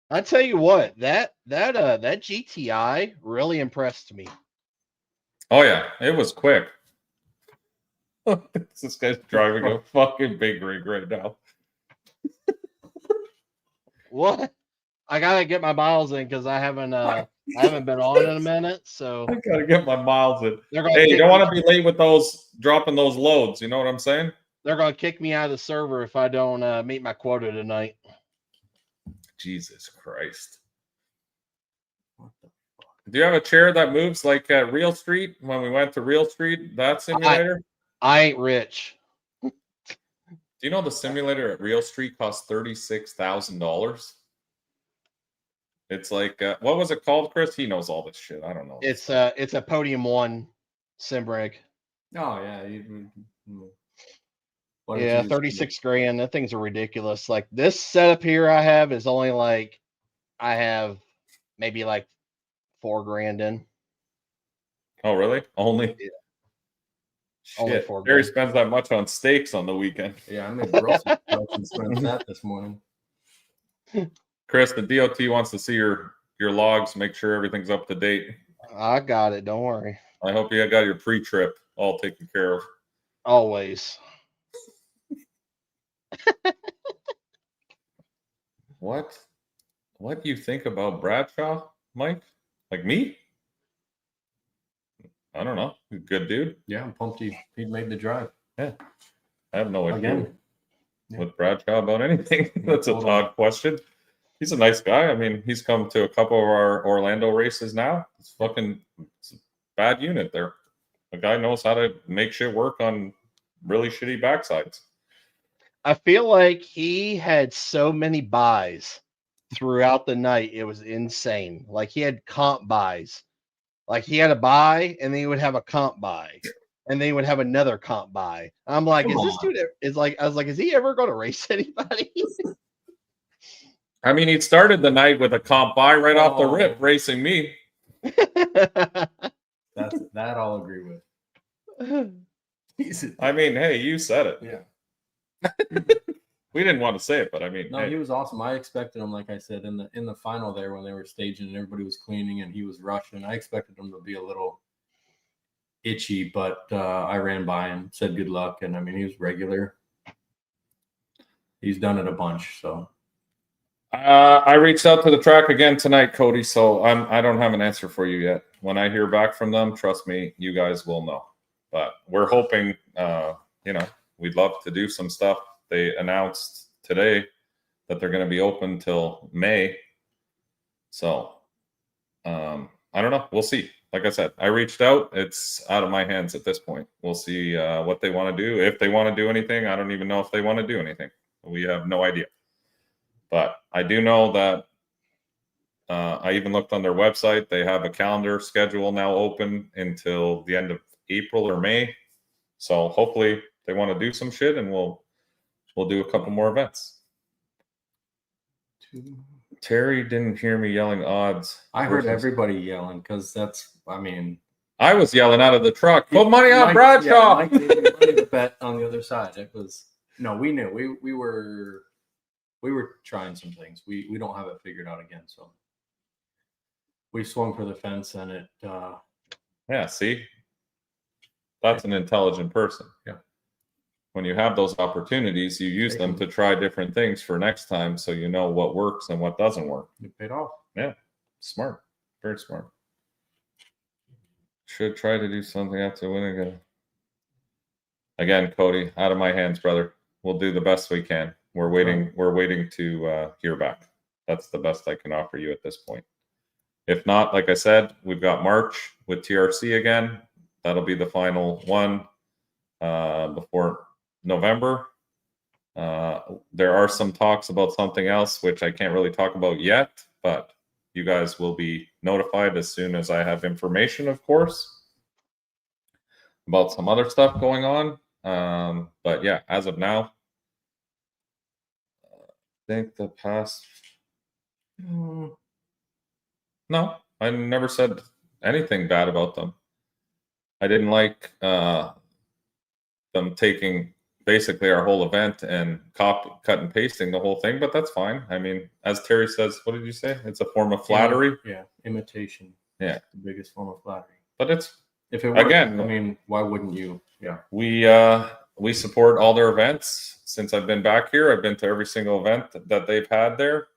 I tell you what, that GTI really impressed me.
Oh yeah, it was quick. This guy's driving a fucking big rig right now.
What? I gotta get my miles in because I haven't been on in a minute. So
I gotta get my miles in. Hey, you don't want to be late with those dropping those loads. You know what I'm saying?
They're gonna kick me out of the server if I don't meet my quota tonight.
Jesus Christ. Do you have a chair that moves like at Real Street when we went to Real Street, that simulator?
I ain't rich.
Do you know the simulator at Real Street costs $36,000? It's like, what was it called, Chris? He knows all this shit. I don't know.
It's a Podium 1 sim rig.
Oh, yeah.
Yeah, 36 grand. That things are ridiculous. Like this setup here I have is only like I have maybe like 4 grand in.
Oh, really? Only?
Yeah.
Shit.
Only 4
Barry
grand.
spends that much on steaks on the weekend.
Yeah, I made grocery and spent that this morning.
Chris, the DOT wants to see your logs, make sure everything's up to date.
I got it. Don't worry.
I hope you got your pre-trip all taken care of.
Always.
What do you think about Bradshaw, Mike? Like me? I don't know. He's a good dude.
Yeah, I'm pumped he made the drive.
Yeah. I have no idea
Again.
with Bradshaw about anything. That's a odd question. He's a nice guy. I mean, he's come to a couple of our Orlando races now. It's a bad unit there. The guy knows how to make shit work on really shitty backsides.
I feel like he had so many buys throughout the night. It was insane. Like he had comp buys. Like he had a buy and then he would have a comp buy. And then he would have another comp buy. I'm like, I was like, is he ever going to race anybody?
I mean, he started the night with a comp buy right off the rip, racing me.
That I'll agree with.
I mean, hey, you said it.
Yeah.
We didn't want to say it, but I mean,
no, hey. He was awesome. I expected him, like I said, in the final there when they were staging and everybody was cleaning and he was rushing. I expected him to be a little itchy, but I ran by him, said good luck, and I mean he was regular. He's done it a bunch, so.
I reached out to the track again tonight, Cody. So I don't have an answer for you yet. When I hear back from them, trust me, you guys will know. But we're hoping, we'd love to do some stuff. They announced today that they're going to be open till May. So I don't know. We'll see. Like I said, I reached out. It's out of my hands at this point. We'll see what they want to do. If they want to do anything, I don't even know if they want to do anything. We have no idea. But I do know that I even looked on their website. They have a calendar schedule now open until the end of April or May. So hopefully they want to do some shit, and we'll do a couple more events. Terry didn't hear me yelling odds.
I heard everybody yelling because
I was yelling out of the truck. Put money on Bradshaw.
Mike gave me money to bet on the other side. We knew we were trying some things. We don't have it figured out again, so we swung for the fence, and it.
Yeah, see, that's an intelligent person.
Yeah.
When you have those opportunities, you use them to try different things for next time, so you know what works and what doesn't work.
It paid off.
Yeah, smart, very smart. Should try to do something after winning again. Again, Cody, out of my hands, brother. We'll do the best we can. We're waiting. We're waiting to hear back. That's the best I can offer you at this point. If not, like I said, we've got March with TRC again. That'll be the final one before November. There are some talks about something else, which I can't really talk about yet, but you guys will be notified as soon as I have information, of course, about some other stuff going on. But yeah, as of now, I think the past... No, I never said anything bad about them. I didn't like them taking basically our whole event and cut and pasting the whole thing, but that's fine. I mean, as Terry says, what did you say? It's a form of flattery.
Yeah, imitation.
Yeah,
the biggest form of flattery.
But it's,
if it works,
again,
I mean, why wouldn't you? Yeah,
we support all their events. Since I've been back here, I've been to every single event that they've had there.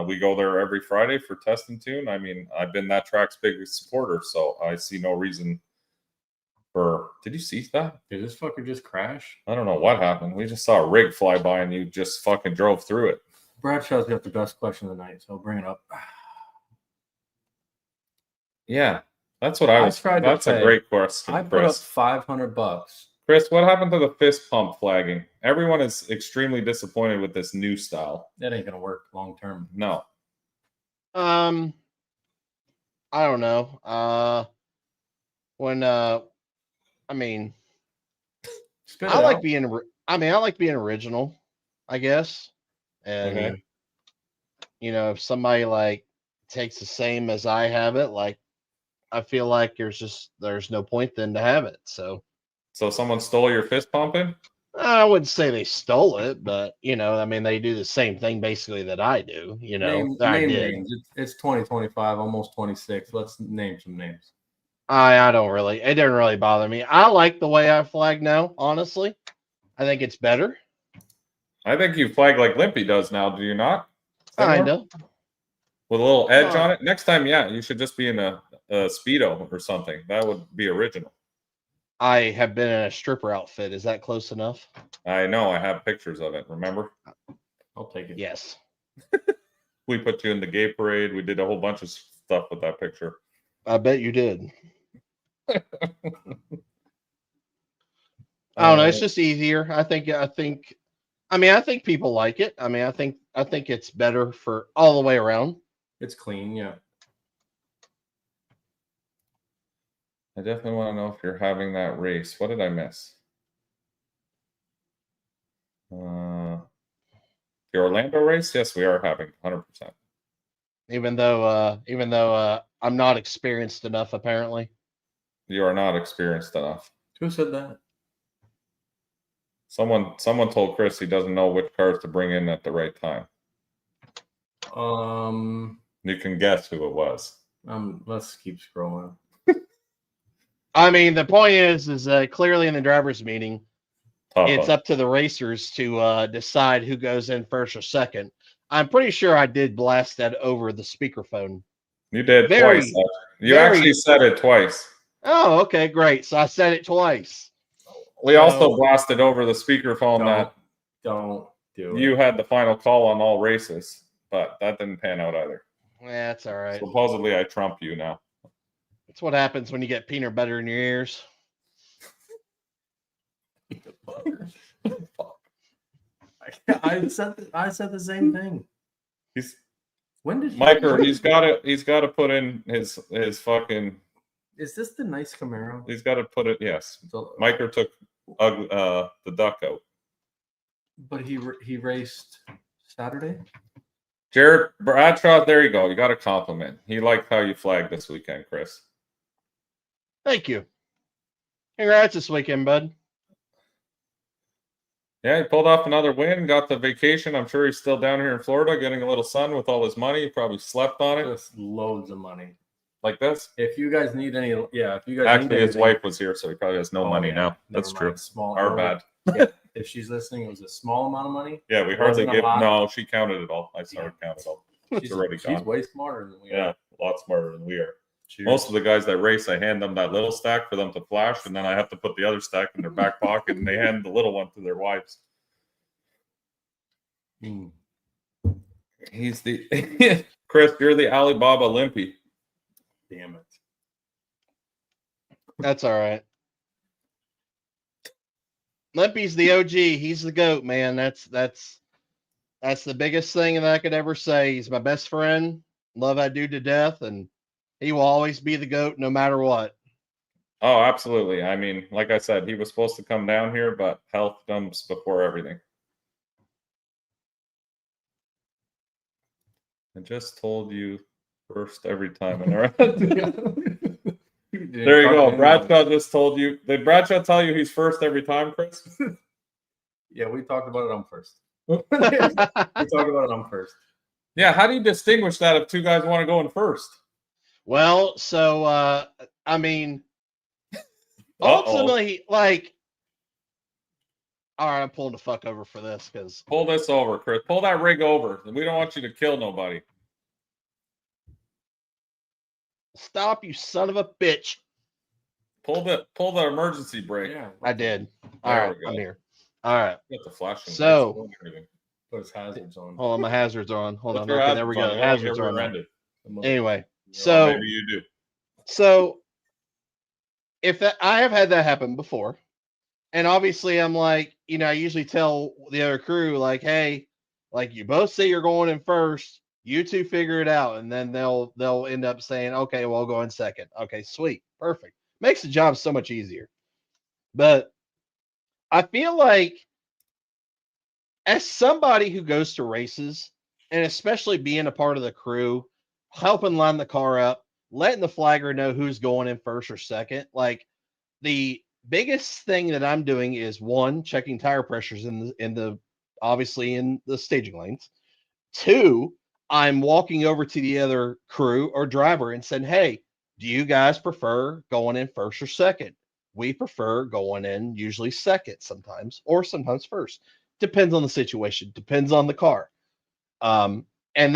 We go there every Friday for Test and Tune. I mean, I've been that track's biggest supporter, so I see no reason for... Did you see that?
Did this fucker just crash?
I don't know what happened. We just saw a rig fly by and you just fucking drove through it.
Bradshaw's got the best question of the night, so I'll bring it up.
Yeah, that's what I was... That's a great question,
I put up $500.
Chris, what happened to the fist pump flagging? Everyone is extremely disappointed with this new style.
That ain't gonna work long term.
No.
I don't know. I mean, I like being original, I guess. And
okay.
If somebody like takes the same as I have it, like I feel like there's no point then to have it. So
someone stole your fist pumping?
I wouldn't say they stole it, but I mean, they do the same thing basically that I do.
Name names. It's 2025, almost 26. Let's name some names.
It doesn't really bother me. I like the way I flag now, honestly. I think it's better.
I think you flag like Limpy does now, do you not?
Kind of.
With a little edge on it. Next time, yeah, you should just be in a Speedo or something. That would be original.
I have been in a stripper outfit. Is that close enough?
I know. I have pictures of it. Remember?
I'll take it.
Yes.
We put you in the gay parade. We did a whole bunch of stuff with that picture.
I bet you did. I don't know. It's just easier. I think people like it. I mean, I think it's better for all the way around.
It's clean, yeah.
I definitely want to know if you're having that race. What did I miss? The Orlando race? Yes, we are having 100%.
Even though I'm not experienced enough, apparently.
You are not experienced enough.
Who said that?
Someone told Chris he doesn't know which cars to bring in at the right time.
You
can guess who it was.
Let's keep scrolling.
I mean, the point is clearly in the drivers' meeting, it's
Papa.
up to the racers to decide who goes in first or second. I'm pretty sure I did blast that over the speakerphone.
You did
Very,
twice. You
very-
actually said it twice.
Oh, okay, great. So I said it twice.
We also blasted over the speakerphone that
Don't do it.
you had the final call on all races, but that didn't pan out either.
Yeah, that's all right.
Supposedly, I trump you now.
That's what happens when you get peanut butter in your ears.
I said the same thing.
He's
When did
Miker. He's got to put in his fucking.
Is this the nice Camaro?
He's got to put it. Yes,
So,
Miker took the duck out.
but he raced Saturday.
Jared Bradshaw, there you go. You got a compliment. He liked how you flagged this weekend, Chris.
Thank you. Congrats this weekend, bud.
Yeah, he pulled off another win, got the vacation. I'm sure he's still down here in Florida getting a little sun with all his money. He probably slept on it.
Just loads of money.
Like this.
If you guys need any, if you guys
Actually,
need
his
anything-
wife was here, so he probably has no money
yeah,
now.
never
That's
mind.
true.
Small,
Our bad.
Yeah, if she's listening, it was a small amount of money.
Yeah, we hardly
Wasn't a
give.
lot.
No, she counted it all. I saw her count it all.
She's,
already
she's
gone.
way smarter than we are.
Yeah, a lot smarter than we are.
Cheers.
Most of the guys that race, I hand them that little stack for them to flash, and then I have to put the other stack in their back pocket, and they hand the little one to their wives. He's the Chris. You're the Alibaba Limpy.
Damn it.
That's all right. Limpy's the OG. He's the GOAT, man. That's the biggest thing that I could ever say. He's my best friend. Love I do to death, and he will always be the GOAT no matter what.
Oh, absolutely. I mean, like I said, he was supposed to come down here, but health comes before everything. I just told you first every time. There you go. Bradshaw just told you. Did Bradshaw tell you he's first every time, Chris?
Yeah, we talked about it on first. We talked about it on first.
Yeah, how do you distinguish that if two guys want to go in first?
Well, so I mean, ultimately, like, all right, I'm pulling the fuck over for this because
Pull this over, Chris. Pull that rig over. We don't want you to kill nobody.
stop, you son of a bitch.
Pull the emergency brake.
Yeah,
I did. All
There
right,
we go.
I'm here. All right.
Get the flashing.
So-
lights.
put his hazards on.
Hold on, my hazards are on. Hold
Put
on.
your
Okay, there we
hazards
go.
on.
Hazards
You
are
won't
on.
get rear-ended.
Anyway,
Or
so
maybe you do.
So if that I have had that happen before, and obviously I'm like, I usually tell the other crew, like, hey, like you both say you're going in first, you two figure it out, and then they'll end up saying, okay, well, I'll go in second. Okay, sweet, perfect. Makes the job so much easier. But I feel like as somebody who goes to races, and especially being a part of the crew, helping line the car up, letting the flagger know who's going in first or second. Like the biggest thing that I'm doing is one, checking tire pressures in the obviously in the staging lanes. Two, I'm walking over to the other crew or driver and saying, hey, do you guys prefer going in first or second? We prefer going in usually second sometimes, or sometimes first. Depends on the situation, depends on the car. And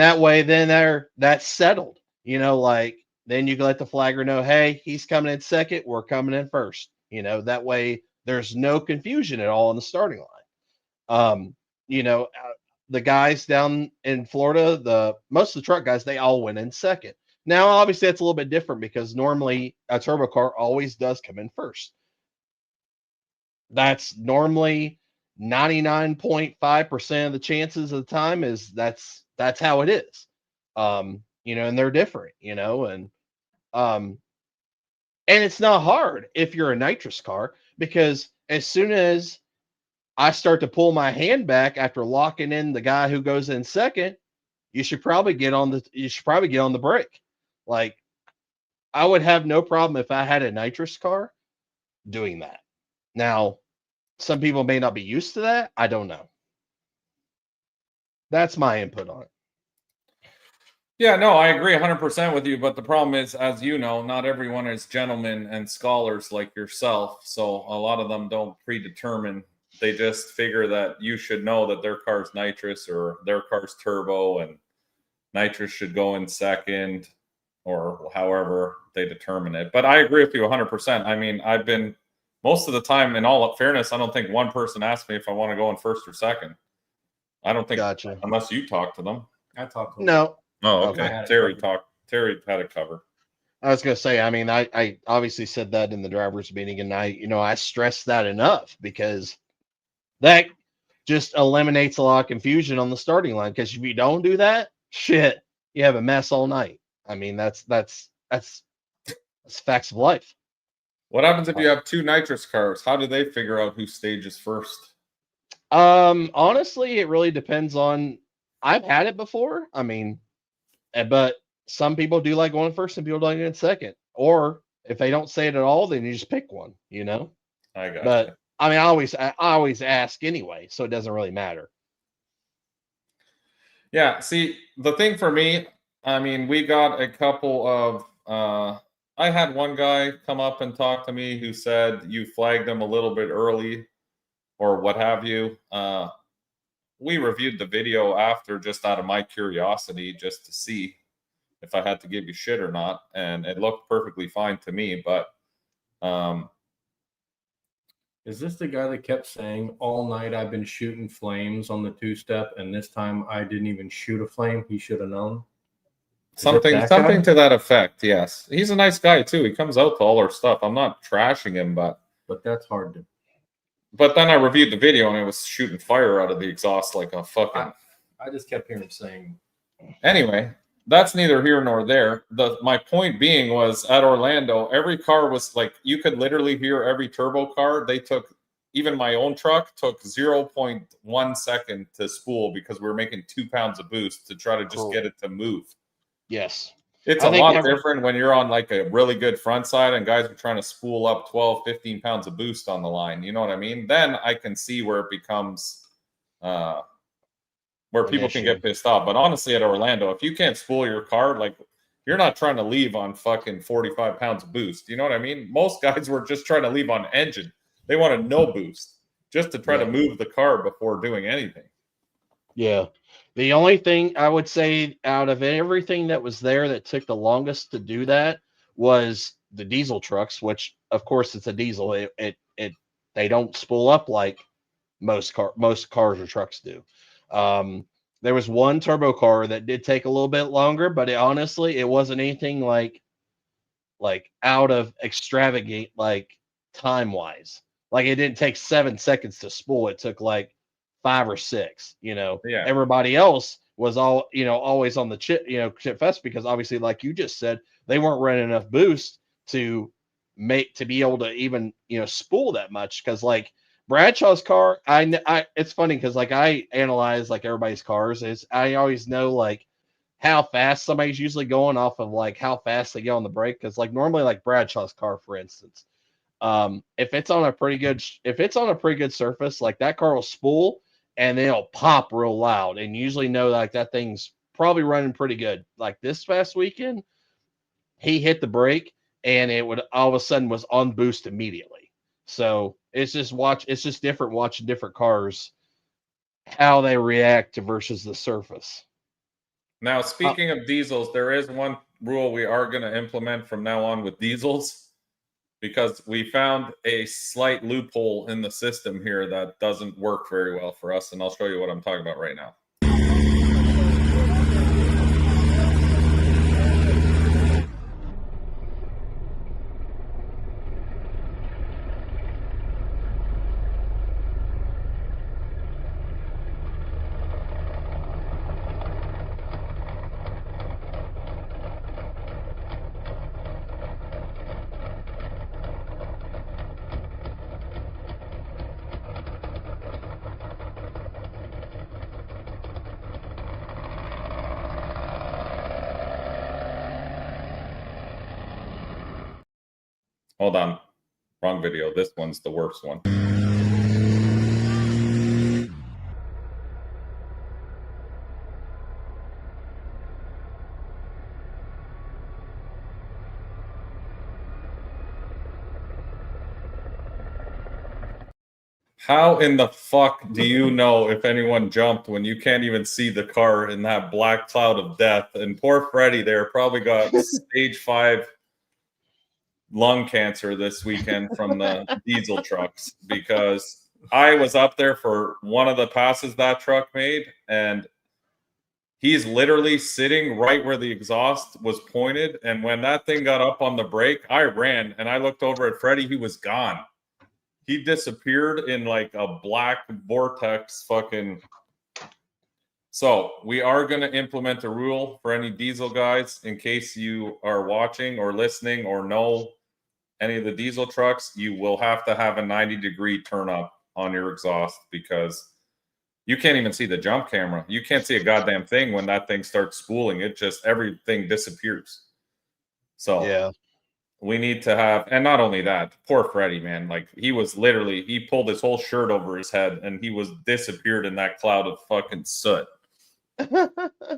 that way then that's settled. Like then you can let the flagger know, hey, he's coming in second, we're coming in first. That way there's no confusion at all in the starting line. The guys down in Florida, most of the truck guys, they all went in second. Now, obviously, that's a little bit different because normally a turbo car always does come in first. That's normally 99.5% of the chances of the time is that's how it is. And they're different, and it's not hard if you're a nitrous car, because as soon as I start to pull my hand back after locking in the guy who goes in second, you should probably get on the brake. Like I would have no problem if I had a nitrous car doing that. Now, some people may not be used to that. I don't know. That's my input on it.
Yeah, no, I agree 100% with you. But the problem is, as you know, not everyone is gentlemen and scholars like yourself. So a lot of them don't predetermine. They just figure that you should know that their car's nitrous or their car's turbo and nitrous should go in second or however they determine it. But I agree with you 100%. I mean, I've been most of the time, in all fairness, I don't think one person asked me if I want to go in first or second. I don't think,
Gotcha.
unless you talk to them.
I talked to him.
No,
Oh,
Okay.
okay. Terry had it covered.
I was gonna say, I mean, I obviously said that in the driver's meeting, and I stressed that enough because that just eliminates a lot of confusion on the starting line. Because if you don't do that, shit, you have a mess all night. I mean, that's facts of life.
What happens if you have two nitrous cars? How do they figure out who stages first?
Honestly, it really depends on. I've had it before. I mean, but some people do like going first, and people like going second. Or if they don't say it at all, then you just pick one.
I got
But
you.
I mean, I always ask anyway, so it doesn't really matter.
Yeah, see, the thing for me, I mean, we got a couple of I had one guy come up and talk to me who said you flagged him a little bit early or what have you. We reviewed the video after just out of my curiosity, just to see if I had to give you shit or not, and it looked perfectly fine to me. But
Is this the guy that kept saying all night I've been shooting flames on the two-step, and this time I didn't even shoot a flame? He should have known.
something
that guy?
to that effect, yes. He's a nice guy too. He comes out to all our stuff. I'm not trashing him, but
that's hard to.
But then I reviewed the video and it was shooting fire out of the exhaust like a fucking.
I just kept hearing saying.
Anyway, that's neither here nor there. My point being was at Orlando, every car was like, you could literally hear every turbo car. They took, even my own truck took 0.1 second to spool because we were making 2 pounds of boost to try to just get it to move.
Yes.
It's a lot different when you're on like a really good front side and guys are trying to spool up 12, 15 pounds of boost on the line. You know what I mean? Then I can see where it becomes where people can get pissed off. But honestly, at Orlando, if you can't spool your car, like you're not trying to leave on fucking 45 pounds of boost. You know what I mean? Most guys were just trying to leave on engine. They wanted no boost just to try to move the car before doing anything.
Yeah. The only thing I would say out of everything that was there that took the longest to do that was the diesel trucks, which of course it's a diesel. They don't spool up like most cars or trucks do. There was one turbo car that did take a little bit longer, but honestly, it wasn't anything like out of extravagant, like time wise. Like it didn't take 7 seconds to spool. It took like 5 or 6, Everybody else was always on the chip fest because obviously, like you just said, they weren't running enough boost to be able to even, spool that much. Cause like Bradshaw's car, it's funny because like I analyze like everybody's cars I always know like how fast somebody's usually going off of like how fast they get on the brake. Cause like normally like Bradshaw's car, for instance, if it's on a pretty good surface, like that car will spool and then it'll pop real loud, and usually know like that thing's probably running pretty good. Like this past weekend, he hit the brake and it would all of a sudden was on boost immediately. So it's just different watching different cars, how they react to versus the surface.
Now, speaking of diesels, there is one rule we are going to implement from now on with diesels, because we found a slight loophole in the system here that doesn't work very well for us. And I'll show you what I'm talking about right now. Hold on. Wrong video. This one's the worst one. How in the fuck do you know if anyone jumped when you can't even see the car in that black cloud of death? And poor Freddie there probably got stage 5 lung cancer this weekend from the diesel trucks, because I was up there for one of the passes that truck made, and he's literally sitting right where the exhaust was pointed. And when that thing got up on the brake, I ran and I looked over at Freddie. He was gone. He disappeared in like a black vortex fucking. So we are going to implement a rule for any diesel guys, in case you are watching or listening or know any of the diesel trucks. You will have to have a 90-degree turn up on your exhaust, because you can't even see the jump camera. You can't see a goddamn thing when that thing starts spooling. It just, everything disappears. So
Yeah.
we need to have, and not only that, poor Freddie, man, like he was literally, he pulled his whole shirt over his head and he was disappeared in that cloud of fucking soot.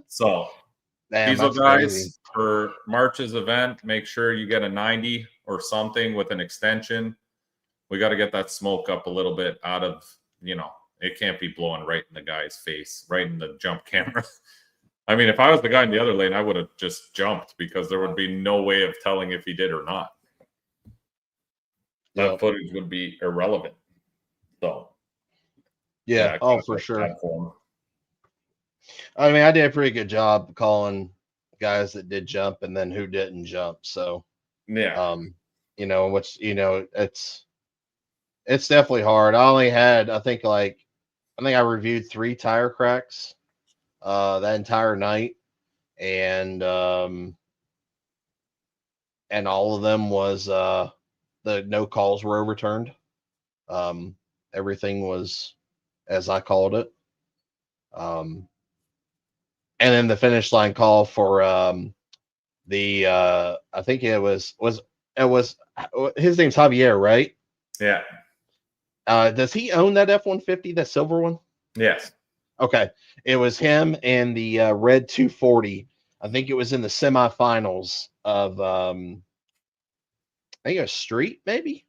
So
Damn,
diesel
that's
guys,
crazy.
for March's event, make sure you get a 90 or something with an extension. We got to get that smoke up a little bit out of, you know, it can't be blowing right in the guy's face, right in the jump camera. I mean, if I was the guy in the other lane, I would have just jumped, because there would be no way of telling if he did or not. That footage would be irrelevant. So,
yeah, oh, for sure. I mean, I did a pretty good job calling guys that did jump and then who didn't jump. So,
yeah,
you know, which, you know, it's definitely hard. I only had, I think I reviewed 3 tire cracks that entire night, and all of them was the no calls were overturned. Everything was as I called it. And then the finish line call for the I think it was his name's Javier, right?
Yeah.
Does he own that F-150, that silver one?
Yes.
Okay. It was him and the red 240. I think it was in the semifinals of I think it was street, maybe.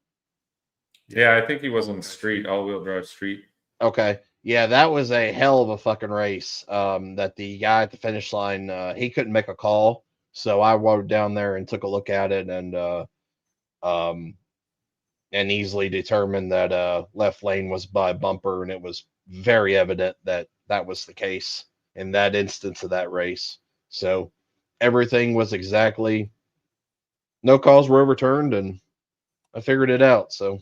Yeah, I think he was on street, all-wheel drive street.
Okay. Yeah, that was a hell of a fucking race. That the guy at the finish line, he couldn't make a call. So I rode down there and took a look at it, and easily determined that left lane was by bumper, and it was very evident that that was the case in that instance of that race. So everything was exactly, no calls were overturned, and I figured it out. So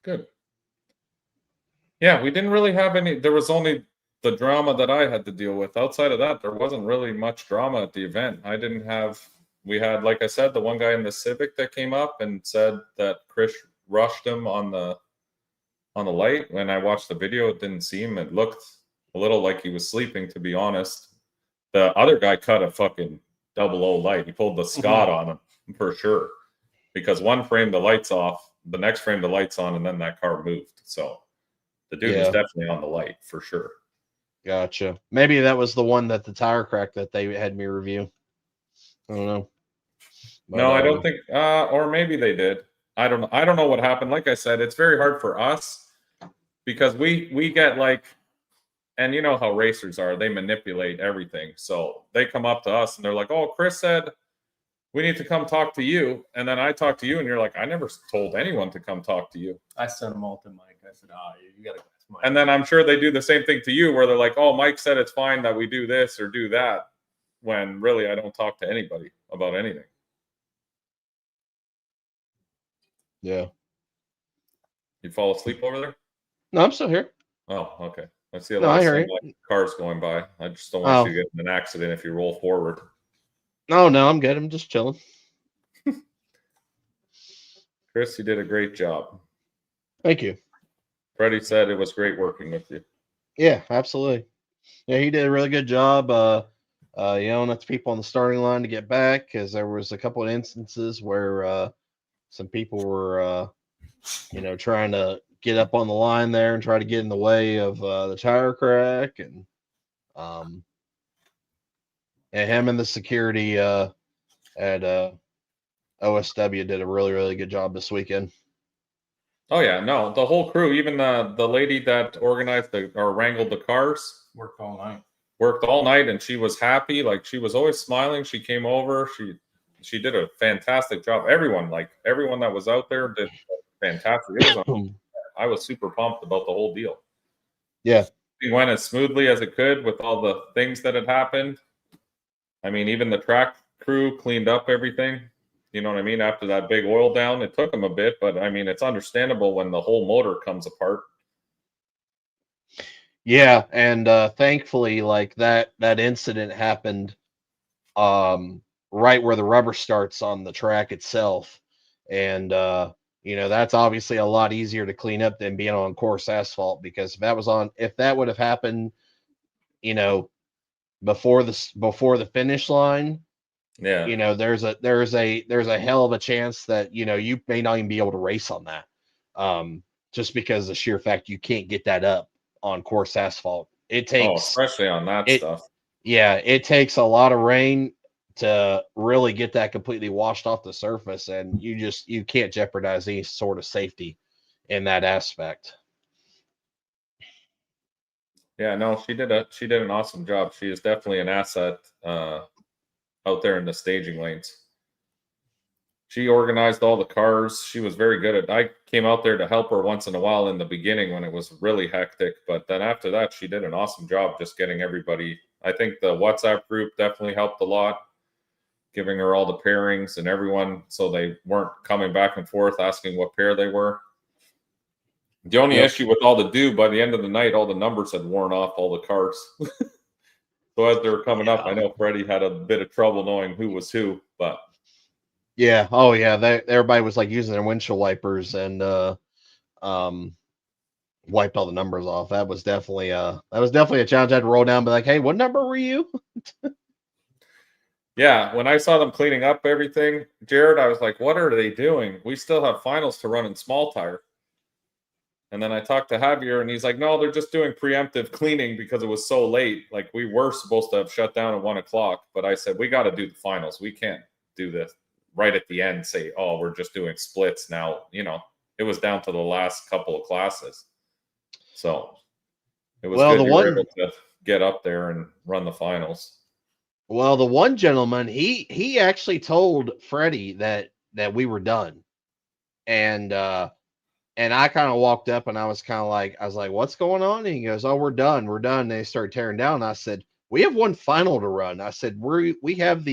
good. Yeah, we didn't really have any, there was only the drama that I had to deal with. Outside of that, there wasn't really much drama at the event. We had, like I said, the one guy in the Civic that came up and said that Chris rushed him on the light. When I watched the video, it didn't seem, it looked a little like he was sleeping, to be honest. The other guy cut a fucking 00 light. He pulled the Scott on him for sure, because one frame the lights off, the next frame the lights on, and then that car moved. So the dude was definitely on the light for sure.
Gotcha. Maybe that was the one that the tire crack that they had me review. I don't know. But,
no, I don't think, or maybe they did. I don't know. I don't know what happened. Like I said, it's very hard for us, because we get like, and you know how racers are, they manipulate everything. So they come up to us and they're like, oh, Chris said we need to come talk to you. And then I talk to you and you're like, I never told anyone to come talk to you.
I sent them all to Mike. I said, you got to go to Mike.
And then I'm sure they do the same thing to you, where they're like, oh, Mike said it's fine that we do this or do that, when really I don't talk to anybody about anything.
Yeah.
You fall asleep over there?
No, I'm still here.
Oh, okay. I see a lot of cars going by. I just don't want you to get in an accident if you roll forward.
No, I'm good. I'm just chilling.
Chris, you did a great job.
Thank you.
Freddie said it was great working with you.
Yeah, absolutely. Yeah, he did a really good job. Yelling at the people on the starting line to get back, because there was a couple of instances where some people were, trying to get up on the line there and try to get in the way of the tire crack, and him and the security at OSW did a really, really good job this weekend.
Oh yeah, no, the whole crew, even the lady that organized or wrangled the cars,
Worked all night.
worked all night, and she was happy. Like, she was always smiling. She came over. She did a fantastic job. Everyone that was out there did fantastic. I was super pumped about the whole deal.
Yeah.
It went as smoothly as it could with all the things that had happened. I mean, even the track crew cleaned up everything. You know what I mean? After that big oil down, it took them a bit, but I mean, it's understandable when the whole motor comes apart.
Yeah, and thankfully, like that incident happened right where the rubber starts on the track itself, and that's obviously a lot easier to clean up than being on coarse asphalt, because if that would have happened, before the finish line,
Yeah.
there's a hell of a chance that you may not even be able to race on that, just because of the sheer fact you can't get that up on coarse asphalt. It takes
especially on that stuff.
Yeah, it takes a lot of rain to really get that completely washed off the surface, and you can't jeopardize any sort of safety in that aspect.
Yeah, no, she did an awesome job. She is definitely an asset out there in the staging lanes. She organized all the cars. She was very good at. I came out there to help her once in a while in the beginning when it was really hectic, but then after that, she did an awesome job just getting everybody. I think the WhatsApp group definitely helped a lot, giving her all the pairings and everyone, so they weren't coming back and forth asking what pair they were. The only issue with all the dew, by the end of the night, all the numbers had worn off all the cars. So as they were coming up, I know Freddie had a bit of trouble knowing who was who, but
yeah, oh yeah, everybody was like using their windshield wipers and wiped all the numbers off. That was definitely a challenge. I had to roll down and be like, hey, what number were you?
yeah, when I saw them cleaning up everything, Jared, I was like, what are they doing? We still have finals to run in small tire. And then I talked to Javier, and he's like, no, they're just doing preemptive cleaning because it was so late. Like, we were supposed to have shut down at 1 o'clock, but I said, we got to do the finals. We can't do this right at the end, say, oh, we're just doing splits now. It was down to the last couple of classes. So it was good you were able to get up there and run the finals.
Well, the one gentleman, he actually told Freddie that we were done. And I kind of walked up and I was like, what's going on? And he goes, oh, we're done. And they started tearing down. And I said, we have one final to run. I said, we have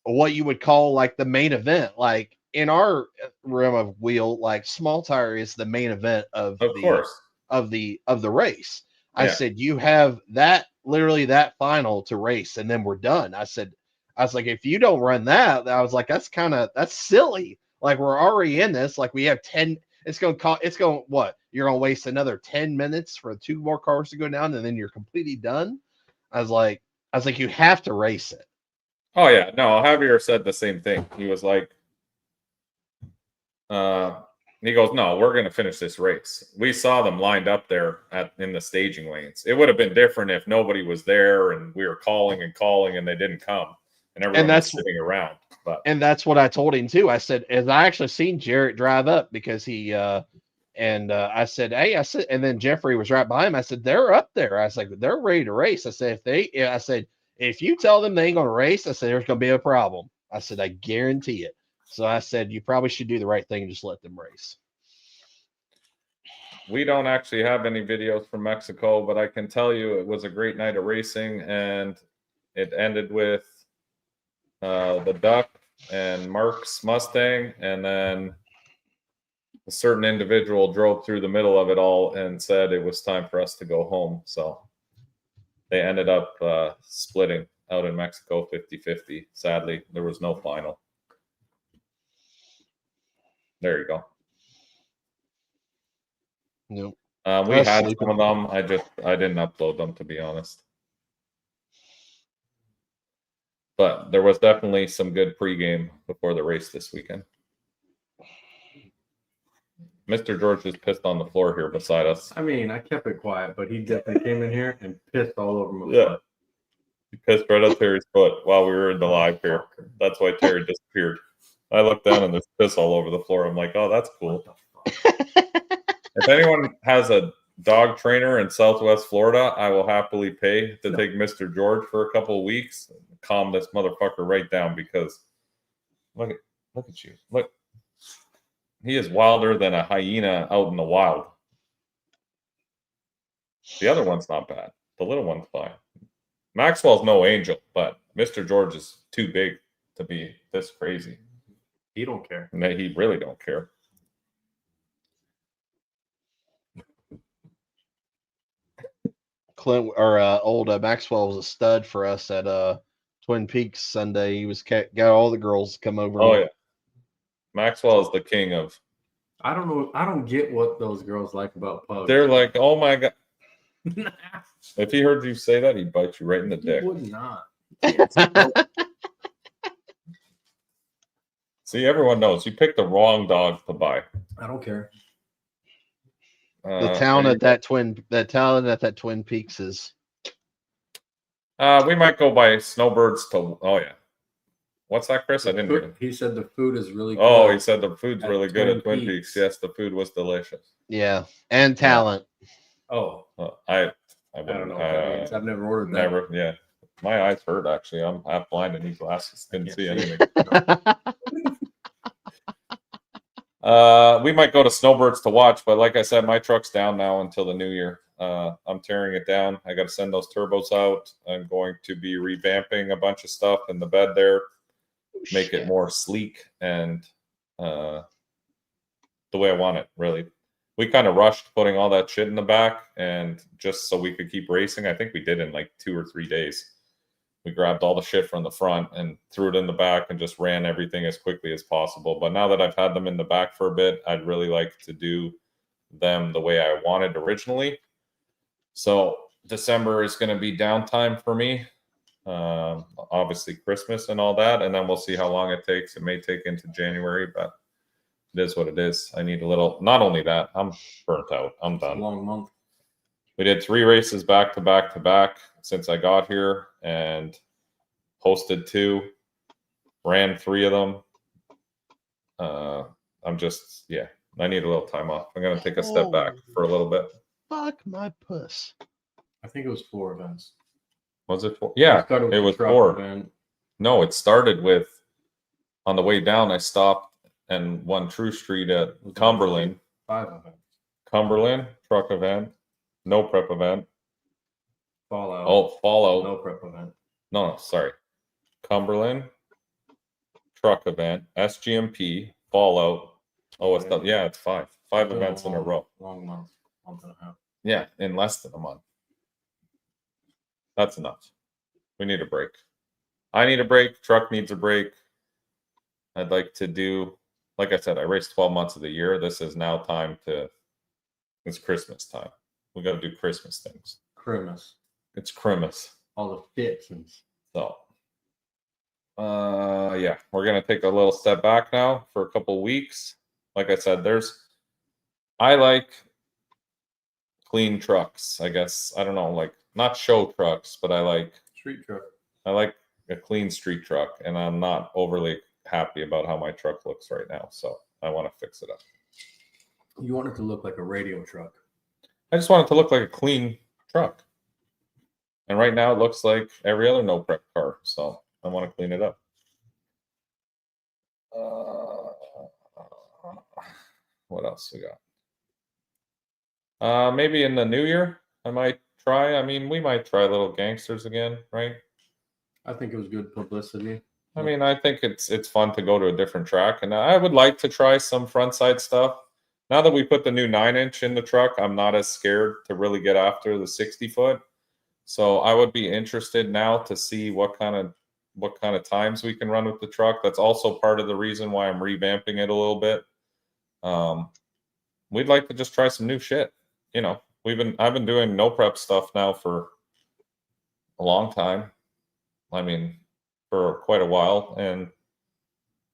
what you would call like the main event. Like in our rim of wheel, like small tire is the main event of the race. Yeah. I said, you have literally that final to race and then we're done. I was like, if you don't run that, I was like, that's silly. Like, we're already in this. Like, we have 10. You're going to waste another 10 minutes for 2 more cars to go down and then you're completely done. I was like, you have to race it.
Oh yeah. No, Javier said the same thing. He was like, he goes, no, we're going to finish this race. We saw them lined up there in the staging lanes. It would have been different if nobody was there and we were calling and they didn't come and everyone was sitting around.
And that's what I told him too. I said, as I actually seen Jarrett drive up because he, I said, hey, and then Jeffrey was right behind him. I said, they're up there. I was like, they're ready to race. I said, if you tell them they ain't going to race, I said, there's going to be a problem. I said, I guarantee it. So I said, you probably should do the right thing and just let them race.
We don't actually have any videos from Mexico, but I can tell you it was a great night of racing, and it ended with the Duck and Mark's Mustang, and then a certain individual drove through the middle of it all and said it was time for us to go home. So they ended up splitting out in Mexico 50-50. Sadly, there was no final. There you go.
Nope.
We had some of them. I didn't upload them, to be honest. But there was definitely some good pregame before the race this weekend. Mr. George is pissed on the floor here beside us.
I mean, I kept it quiet, but he definitely came in here and pissed all over my foot.
He pissed right on Terry's foot while we were in the live here. That's why Terry disappeared. I looked down and there's piss all over the floor. I'm like, oh, that's cool. If anyone has a dog trainer in Southwest Florida, I will happily pay to take Mr. George for a couple of weeks and calm this motherfucker right down, because look at you. Look. He is wilder than a hyena out in the wild. The other one's not bad. The little one's fine. Maxwell's no angel, but Mr. George is too big to be this crazy.
He don't care.
And he really don't care.
Clint or old Maxwell was a stud for us at Twin Peaks Sunday. He was got all the girls come over.
Oh yeah, Maxwell is the king of.
I don't know. I don't get what those girls like about pugs.
They're like, oh my god. If he heard you say that, he'd bite you right in the dick.
He would not.
See, everyone knows you picked the wrong dog to buy.
I don't care.
The town at that Twin Peaks is.
We might go by snowbirds to. Oh yeah, what's that, Chris? I didn't hear it.
He said the food is really good.
Oh, he said the food's really good at Twin Peaks. Yes, the food was delicious.
Yeah, and talent.
Oh,
I
don't know what that means. I've never ordered that.
Never. Yeah, my eyes hurt actually. I'm half blind and need glasses. Didn't see anything. We might go to Snowbirds to watch, but like I said, my truck's down now until the new year. I'm tearing it down. I got to send those turbos out. I'm going to be revamping a bunch of stuff in the bed there, make it more sleek and the way I want it, really. We kind of rushed putting all that shit in the back, and just so we could keep racing. I think we did in like 2 or 3 days. We grabbed all the shit from the front and threw it in the back and just ran everything as quickly as possible. But now that I've had them in the back for a bit, I'd really like to do them the way I wanted originally. So December is going to be downtime for me. Obviously Christmas and all that. And then we'll see how long it takes. It may take into January, but it is what it is. I need a little, not only that, I'm burnt out. I'm done.
It's a long month.
We did 3 races back to back to back since I got here, and posted 2, ran 3 of them. I'm just, yeah, I need a little time off. I'm going to take a step back for a little bit.
Fuck my puss.
I think it was 4 events.
Was it 4? Yeah, it was 4.
Event.
No, it started with, on the way down, I stopped and won True Street at Cumberland.
5 events.
Cumberland, truck event, no prep event.
Fallout.
Oh, Fallout.
No prep event.
No, sorry. Cumberland, truck event, SGMP, Fallout, OSW. Yeah, it's 5. 5 events in a row.
Long month. Month and a half.
Yeah, in less than a month. That's enough. We need a break. I need a break. Truck needs a break. I'd like to do, like I said, I race 12 months of the year. This is now time to, it's Christmas time. We got to do Christmas things.
Christmas.
It's Christmas.
All the fixings.
So, yeah, we're going to take a little step back now for a couple weeks. Like I said, I like clean trucks, I guess. I don't know, like not show trucks, but I like
street truck.
I like a clean street truck, and I'm not overly happy about how my truck looks right now. So I want to fix it up.
You want it to look like a radio truck.
I just want it to look like a clean truck. And right now it looks like every other no prep car. So I want to clean it up. What else we got? Maybe in the new year, I might try. I mean, we might try Little Gangsters again, right?
I think it was good publicity.
I mean, I think it's fun to go to a different track. And I would like to try some front side stuff. Now that we put the new 9-inch in the truck, I'm not as scared to really get after the 60-foot. So I would be interested now to see what kind of times we can run with the truck. That's also part of the reason why I'm revamping it a little bit. We'd like to just try some new shit. You know, I've been doing no prep stuff now for a long time. I mean, for quite a while, and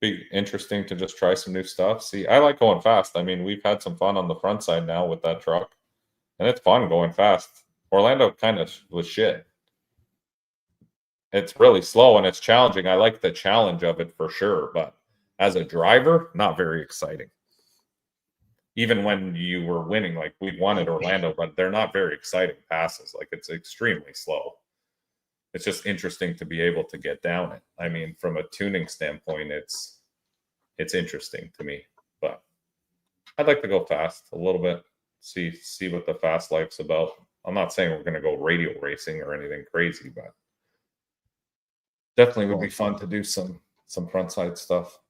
be interesting to just try some new stuff. See, I like going fast. I mean, we've had some fun on the front side now with that truck, and it's fun going fast. Orlando kind of was shit. It's really slow and it's challenging. I like the challenge of it for sure, but as a driver, not very exciting. even when you were winning, like we won at Orlando, but they're not very exciting passes. Like it's extremely slow. It's just interesting to be able to get down it. I mean, from a tuning standpoint, it's interesting to me, but I'd like to go fast a little bit, see what the fast life's about. I'm not saying we're going to go radial racing or anything crazy, but definitely would be fun to do some frontside stuff.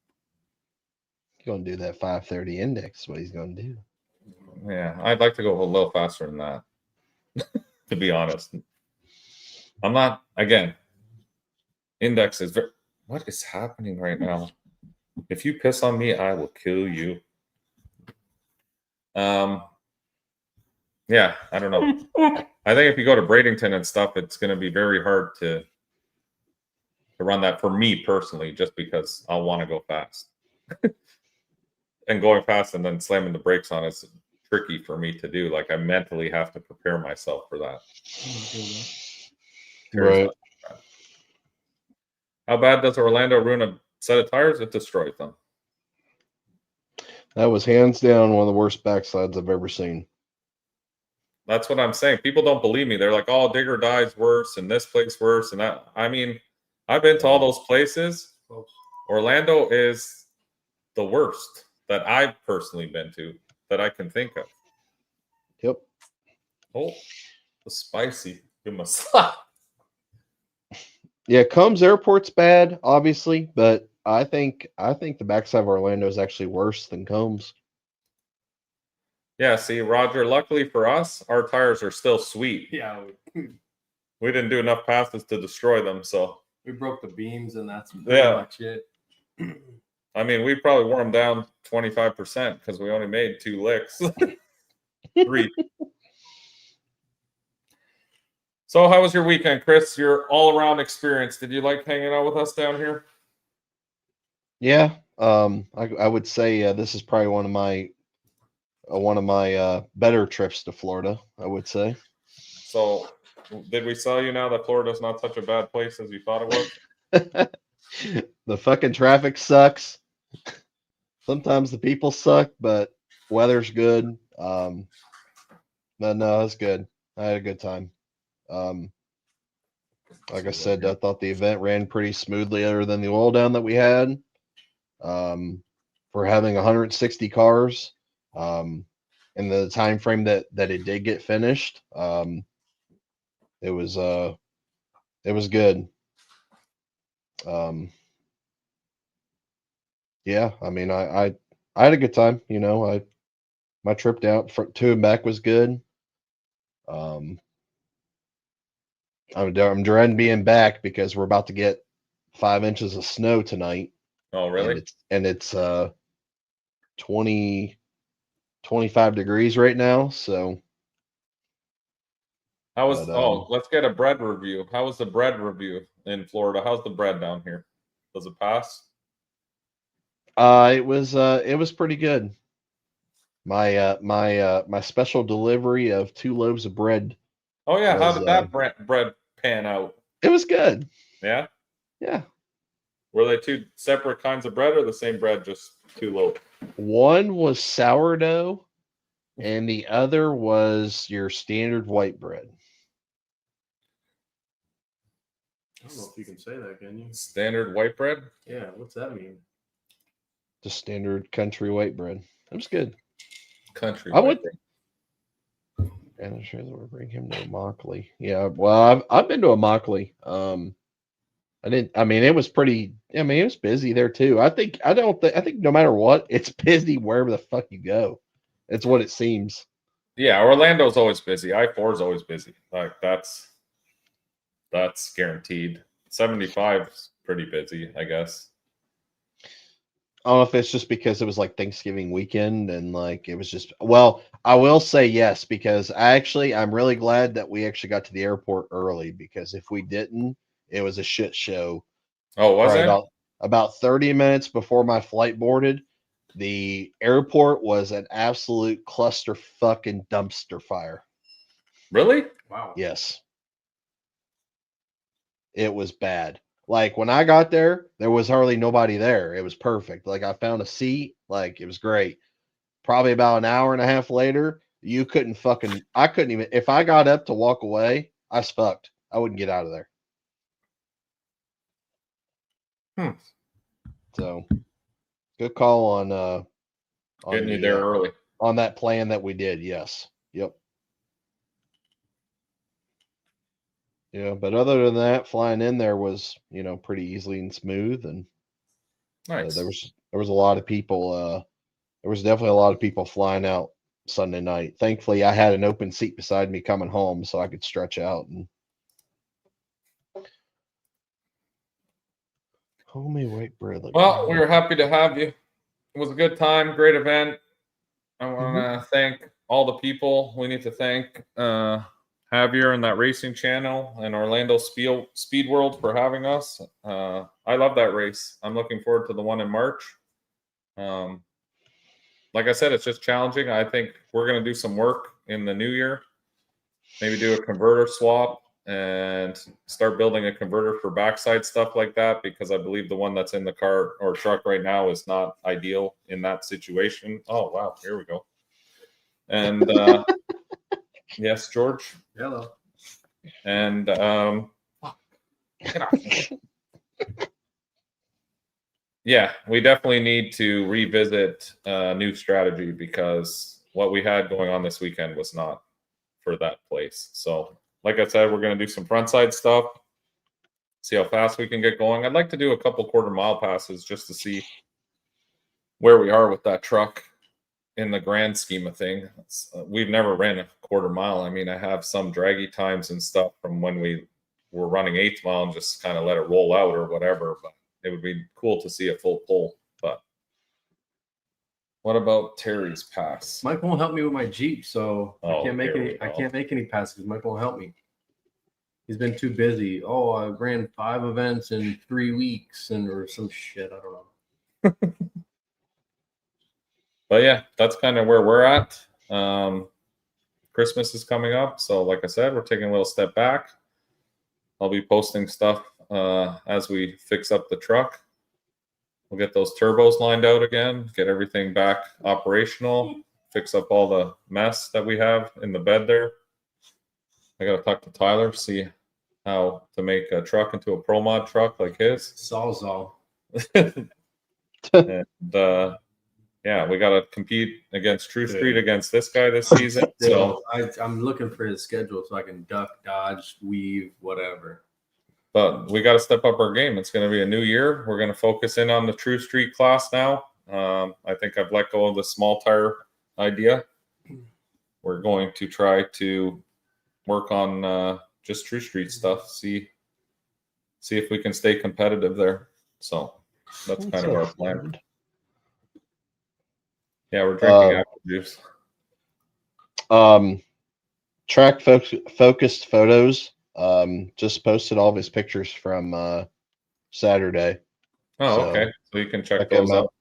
He's going to do that 530 index. What he's going to do.
Yeah, I'd like to go a little faster than that, to be honest. I'm not, again, index is very, what is happening right now? If you piss on me, I will kill you. Yeah, I don't know. I think if you go to Bradenton and stuff, it's going to be very hard to run that for me personally, just because I'll want to go fast. And going fast and then slamming the brakes on is tricky for me to do. Like I mentally have to prepare myself for that.
Right.
How bad does Orlando ruin a set of tires? It destroys them.
That was hands down one of the worst backsides I've ever seen.
That's what I'm saying. People don't believe me. They're like, oh, Digger Die's worse and this place worse. And that, I mean, I've been to all those places. Orlando is the worst that I've personally been to that I can think of.
Yep.
Oh, the spicy. You must stop.
Yeah, Combs Airport's bad, obviously, but I think the backside of Orlando is actually worse than Combs.
Yeah, see, Roger, luckily for us, our tires are still sweet.
Yeah,
We didn't do enough passes to destroy them, so.
we broke the beams, and that's pretty much it.
I mean, we probably wore them down 25% because we only made 2 licks. 3. So how was your weekend, Chris? Your all-around experience. Did you like hanging out with us down here?
Yeah, I would say this is probably one of my better trips to Florida, I would say.
So did we sell you now that Florida's not such a bad place as you thought it was?
The fucking traffic sucks. Sometimes the people suck, but weather's good. But no, it's good. I had a good time. Like I said, I thought the event ran pretty smoothly other than the oil down that we had. For having 160 cars, in the time frame that it did get finished, it was good. Yeah, I mean, I had a good time. You know, my trip down to and back was good. I'm dreading being back because we're about to get 5 inches of snow tonight.
Oh, really?
And it's 25 degrees right now. So
How was let's get a bread review. How was the bread review in Florida? How's the bread down here? Does it pass?
it was pretty good. My special delivery of 2 loaves of bread.
Oh yeah, how did that bread pan out?
It was good.
Yeah?
Yeah.
Were they 2 separate kinds of bread or the same bread, just 2 loaves?
One was sourdough and the other was your standard white bread.
I don't know if you can say that, can you?
Standard white bread?
Yeah, what's that mean?
Just standard country white bread. It was good.
Country
I
white
would.
bread.
And I'm sure that we'll bring him to Immokalee. Yeah, well, I've been to Immokalee. I mean, it was pretty. I mean, it was busy there too. I think no matter what, it's busy wherever the fuck you go. It's what it seems.
Yeah, Orlando's always busy. I-4 is always busy. Like that's guaranteed. 75 is pretty busy, I guess.
I don't know if it's just because it was like Thanksgiving weekend and like it was just, well, I will say yes, because I'm really glad that we actually got to the airport early, because if we didn't, it was a shit show.
Oh, was it?
About 30 minutes before my flight boarded, the airport was an absolute cluster fucking dumpster fire.
Really?
Wow.
Yes. It was bad. Like when I got there, there was hardly nobody there. It was perfect. Like I found a seat, like it was great. probably about an hour and a half later, I couldn't even, if I got up to walk away, I was fucked. I wouldn't get out of there. So good call on
Getting you there early.
On that plan that we did. Yes. Yep. Yeah. But other than that, flying in there was, pretty easily and smooth. And
Nice.
there was a lot of people, there was definitely a lot of people flying out Sunday night. Thankfully, I had an open seat beside me coming home, so I could stretch out and. Homemade white bread.
Well, we were happy to have you. It was a good time, great event. I want to thank all the people. We need to thank Javier and that racing channel and Orlando Speed World for having us. I love that race. I'm looking forward to the one in March. Like I said, it's just challenging. I think we're going to do some work in the new year. Maybe do a converter swap and start building a converter for backside stuff like that, because I believe the one that's in the car or truck right now is not ideal in that situation. Oh, wow. Here we go. And yes, George.
Hello.
And get off me. Yeah, we definitely need to revisit a new strategy, because what we had going on this weekend was not for that place. So like I said, we're going to do some frontside stuff, see how fast we can get going. I'd like to do a couple quarter-mile passes just to see where we are with that truck in the grand scheme of things. We've never ran a quarter mile. I mean, I have some draggy times and stuff from when we were running 8th mile and just kind of let it roll out or whatever, but it would be cool to see a full pull. But what about Terry's pass?
Mike won't help me with my Jeep, so I can't make any passes because Mike won't help me. He's been too busy. Oh, I ran 5 events in 3 weeks or some shit. I don't know.
But yeah, that's kind of where we're at. Christmas is coming up, so like I said, we're taking a little step back. I'll be posting stuff as we fix up the truck. We'll get those turbos lined out again, get everything back operational, fix up all the mess that we have in the bed there. I got to talk to Tyler, see how to make a truck into a pro mod truck like his.
Sawzall.
And yeah, we got to compete against True Street against this guy this season. So
I'm looking for his schedule so I can duck, dodge, weave, whatever.
But we got to step up our game. It's going to be a new year. We're going to focus in on the True Street class now. I think I've let go of the small tire idea. We're going to try to work on just True Street stuff. See if we can stay competitive there. So that's kind of our plan. Yeah, we're drinking apple juice.
Track focused photos. Just posted all of his pictures from Saturday.
Oh, okay. So you can check those out.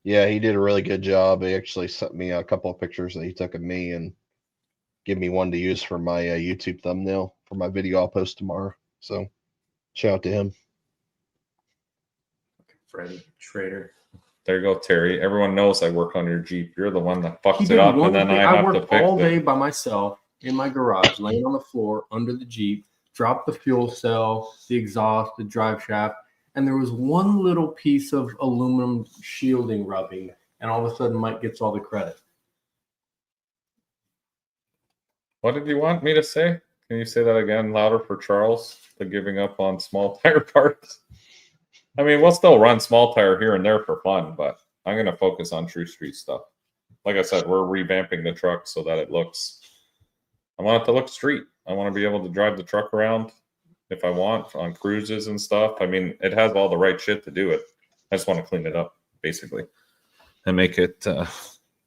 Yeah, he did a really good job. He actually sent me a couple of pictures that he took of me and give me one to use for my YouTube thumbnail for my video I'll post tomorrow. So shout out to him.
Freddie Schrader.
There you go, Terry. Everyone knows I work on your Jeep. You're the one that fucks it up, and then I have to fix it.
I worked all day by myself in my garage, laying on the floor under the Jeep, dropped the fuel cell, the exhaust, the drive shaft, and there was one little piece of aluminum shielding rubbing, and all of a sudden Mike gets all the credit.
What did you want me to say? Can you say that again louder for Charles? The giving up on small tire parts. I mean, we'll still run small tire here and there for fun, but I'm going to focus on True Street stuff. Like I said, we're revamping the truck so that it looks, I want it to look street. I want to be able to drive the truck around if I want on cruises and stuff. I mean, it has all the right shit to do it. I just want to clean it up, basically, and make it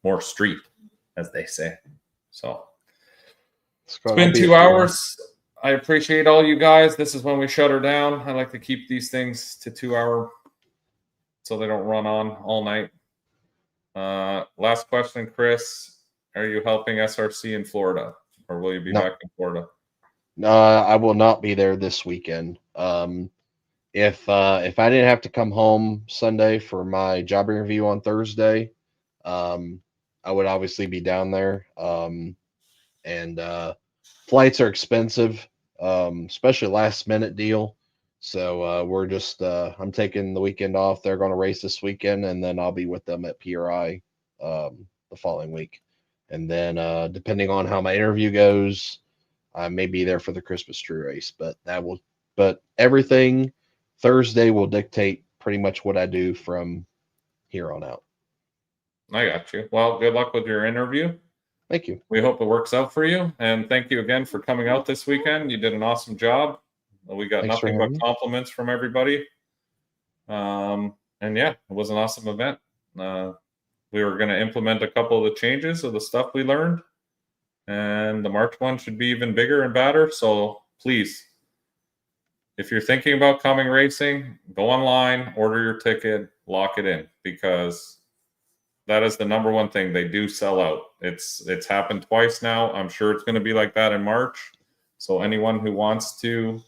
more street, as they say. So it's been 2 hours. I appreciate all you guys. This is when we shut her down. I like to keep these things to 2 hour so they don't run on all night. Last question, Chris. Are you helping SRC in Florida, or will you be back in Florida?
I will not be there this weekend. If I didn't have to come home Sunday for my job interview on Thursday, I I would obviously be down there. And flights are expensive, especially last minute deal. So we're just I'm taking the weekend off. They're going to race this weekend, and then I'll be with them at PRI the following week. And then depending on how my interview goes, I may be there for the Christmas tree race. But everything Thursday will dictate pretty much what I do from here on out.
I got you. Well, good luck with your interview.
Thank you.
We hope it works out for you. And thank you again for coming out this weekend. You did an awesome job. We got
Thanks
nothing but compliments from everybody. And yeah, it was an awesome event. We were going to implement a couple of the changes of the stuff we learned. And the March one should be even bigger and badder. So please, if you're thinking about coming racing, go online, order your ticket, lock it in, because that is the number one thing. They do sell out. It's happened twice now. I'm sure it's going to be like that in March. So anyone who wants to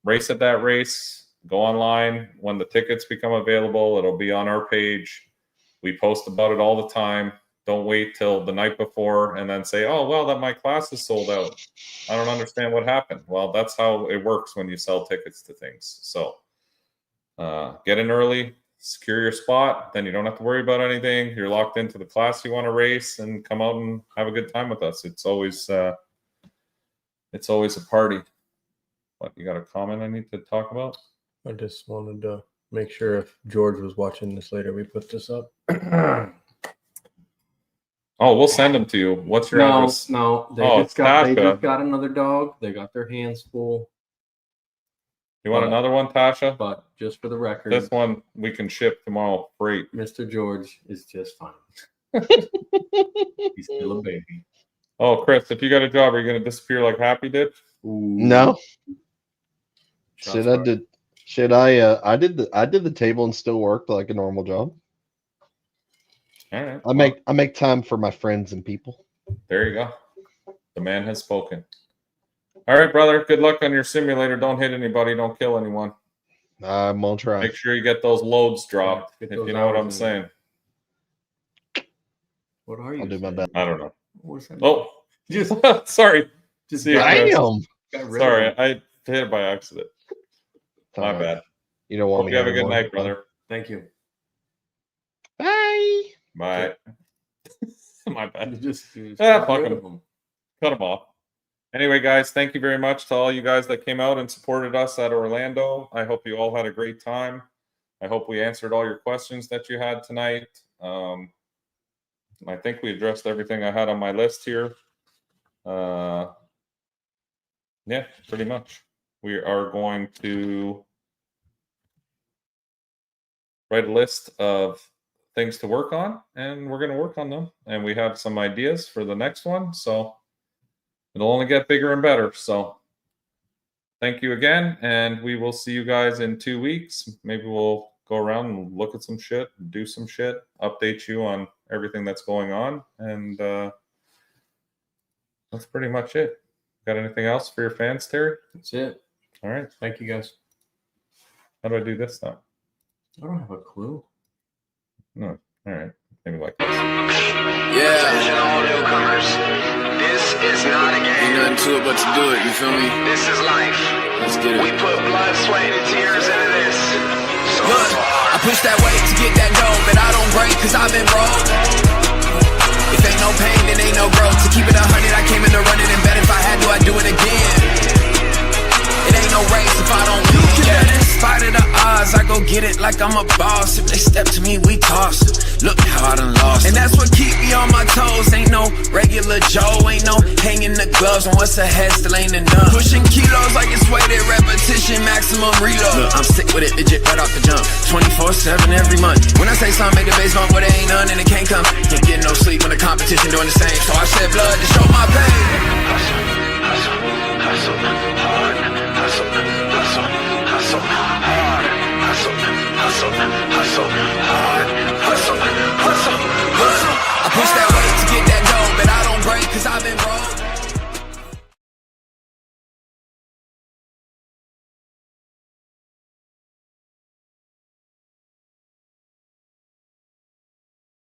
race at that race, go online. When the tickets become available, it'll be on our page. We post about it all the time. Don't wait till the night before and then say, oh, well, that my class is sold out. I don't understand what happened. Well, that's how it works when you sell tickets to things. So get in early, secure your spot. Then you don't have to worry about anything. You're locked into the class you want to race, and come out and have a good time with us. It's always a party. What, you got a comment I need to talk about?
I just wanted to make sure if George was watching this later, we put this up.
Oh, we'll send them to you. What's your address?
No, they just got another dog. They got their hands full.
You want another one, Tasha?
But just for the record,
this one we can ship tomorrow free.
Mr. George is just fine. He's still a baby.
Oh, Chris, if you got a job, are you going to disappear like Happy did?
Ooh.
No.
Shots
I did the table and still worked like a normal job.
All right.
I make time for my friends and people.
There you go. The man has spoken. All right, brother. Good luck on your simulator. Don't hit anybody. Don't kill anyone.
I'm gonna try.
Make sure you get those loads dropped,
Get
if
those
you know what I'm
hours in.
saying.
What are you?
I'll do my
saying?
best.
I don't know.
What's that?
Oh,
Just
sorry.
Just
See you,
got-
Chris.
Damn.
got rid
Sorry,
of him.
I hit it by accident. My
Alright.
bad.
You don't want
Hope
me
you have a good
anymore.
night, brother.
Thank you.
Bye.
Bye. My bad.
You just
Fuck
got rid
him.
of him.
Cut them off. Anyway, guys, thank you very much to all you guys that came out and supported us at Orlando. I hope you all had a great time. I hope we answered all your questions that you had tonight. I think we addressed everything I had on my list here. Yeah, pretty much. We are going to write a list of things to work on, and we're going to work on them. And we have some ideas for the next one. So it'll only get bigger and better. So thank you again. And we will see you guys in 2 weeks. Maybe we'll go around and look at some shit, do some shit, update you on everything that's going on. And that's pretty much it. Got anything else for your fans, Terry?
That's it.
All right.
Thank you, guys.
How do I do this now?
I don't have a clue.
No. All right. Maybe like this.
Attention all newcomers. This is not a game. Ain't nothing to it but to do it, you feel me? This is life. Let's get it. We put blood, sweat, and tears into this. So look, I push that weight to get that dough, but I don't break cause I've been broke. If ain't no pain, then ain't no growth. To keep it 100, I came in to run it and bet if I had to, I'd do it again. It ain't no race if I don't win. Yeah, in spite of the odds, I go get it like I'm a boss. If they step to me, we toss. Look how I done lost. And that's what keep me on my toes. Ain't no regular Joe, ain't no hanging the gloves on what's ahead, still ain't enough. Pushing kilos like it's weighted repetition, maximum reload. Look, I'm sick with it, legit right off the jump. 24/7 every month. When I say something, make the bass bump, where there ain't none and it can't come. Can't get no sleep when the competition doing the same. So I shed blood to show my pain. Hustle, hustle.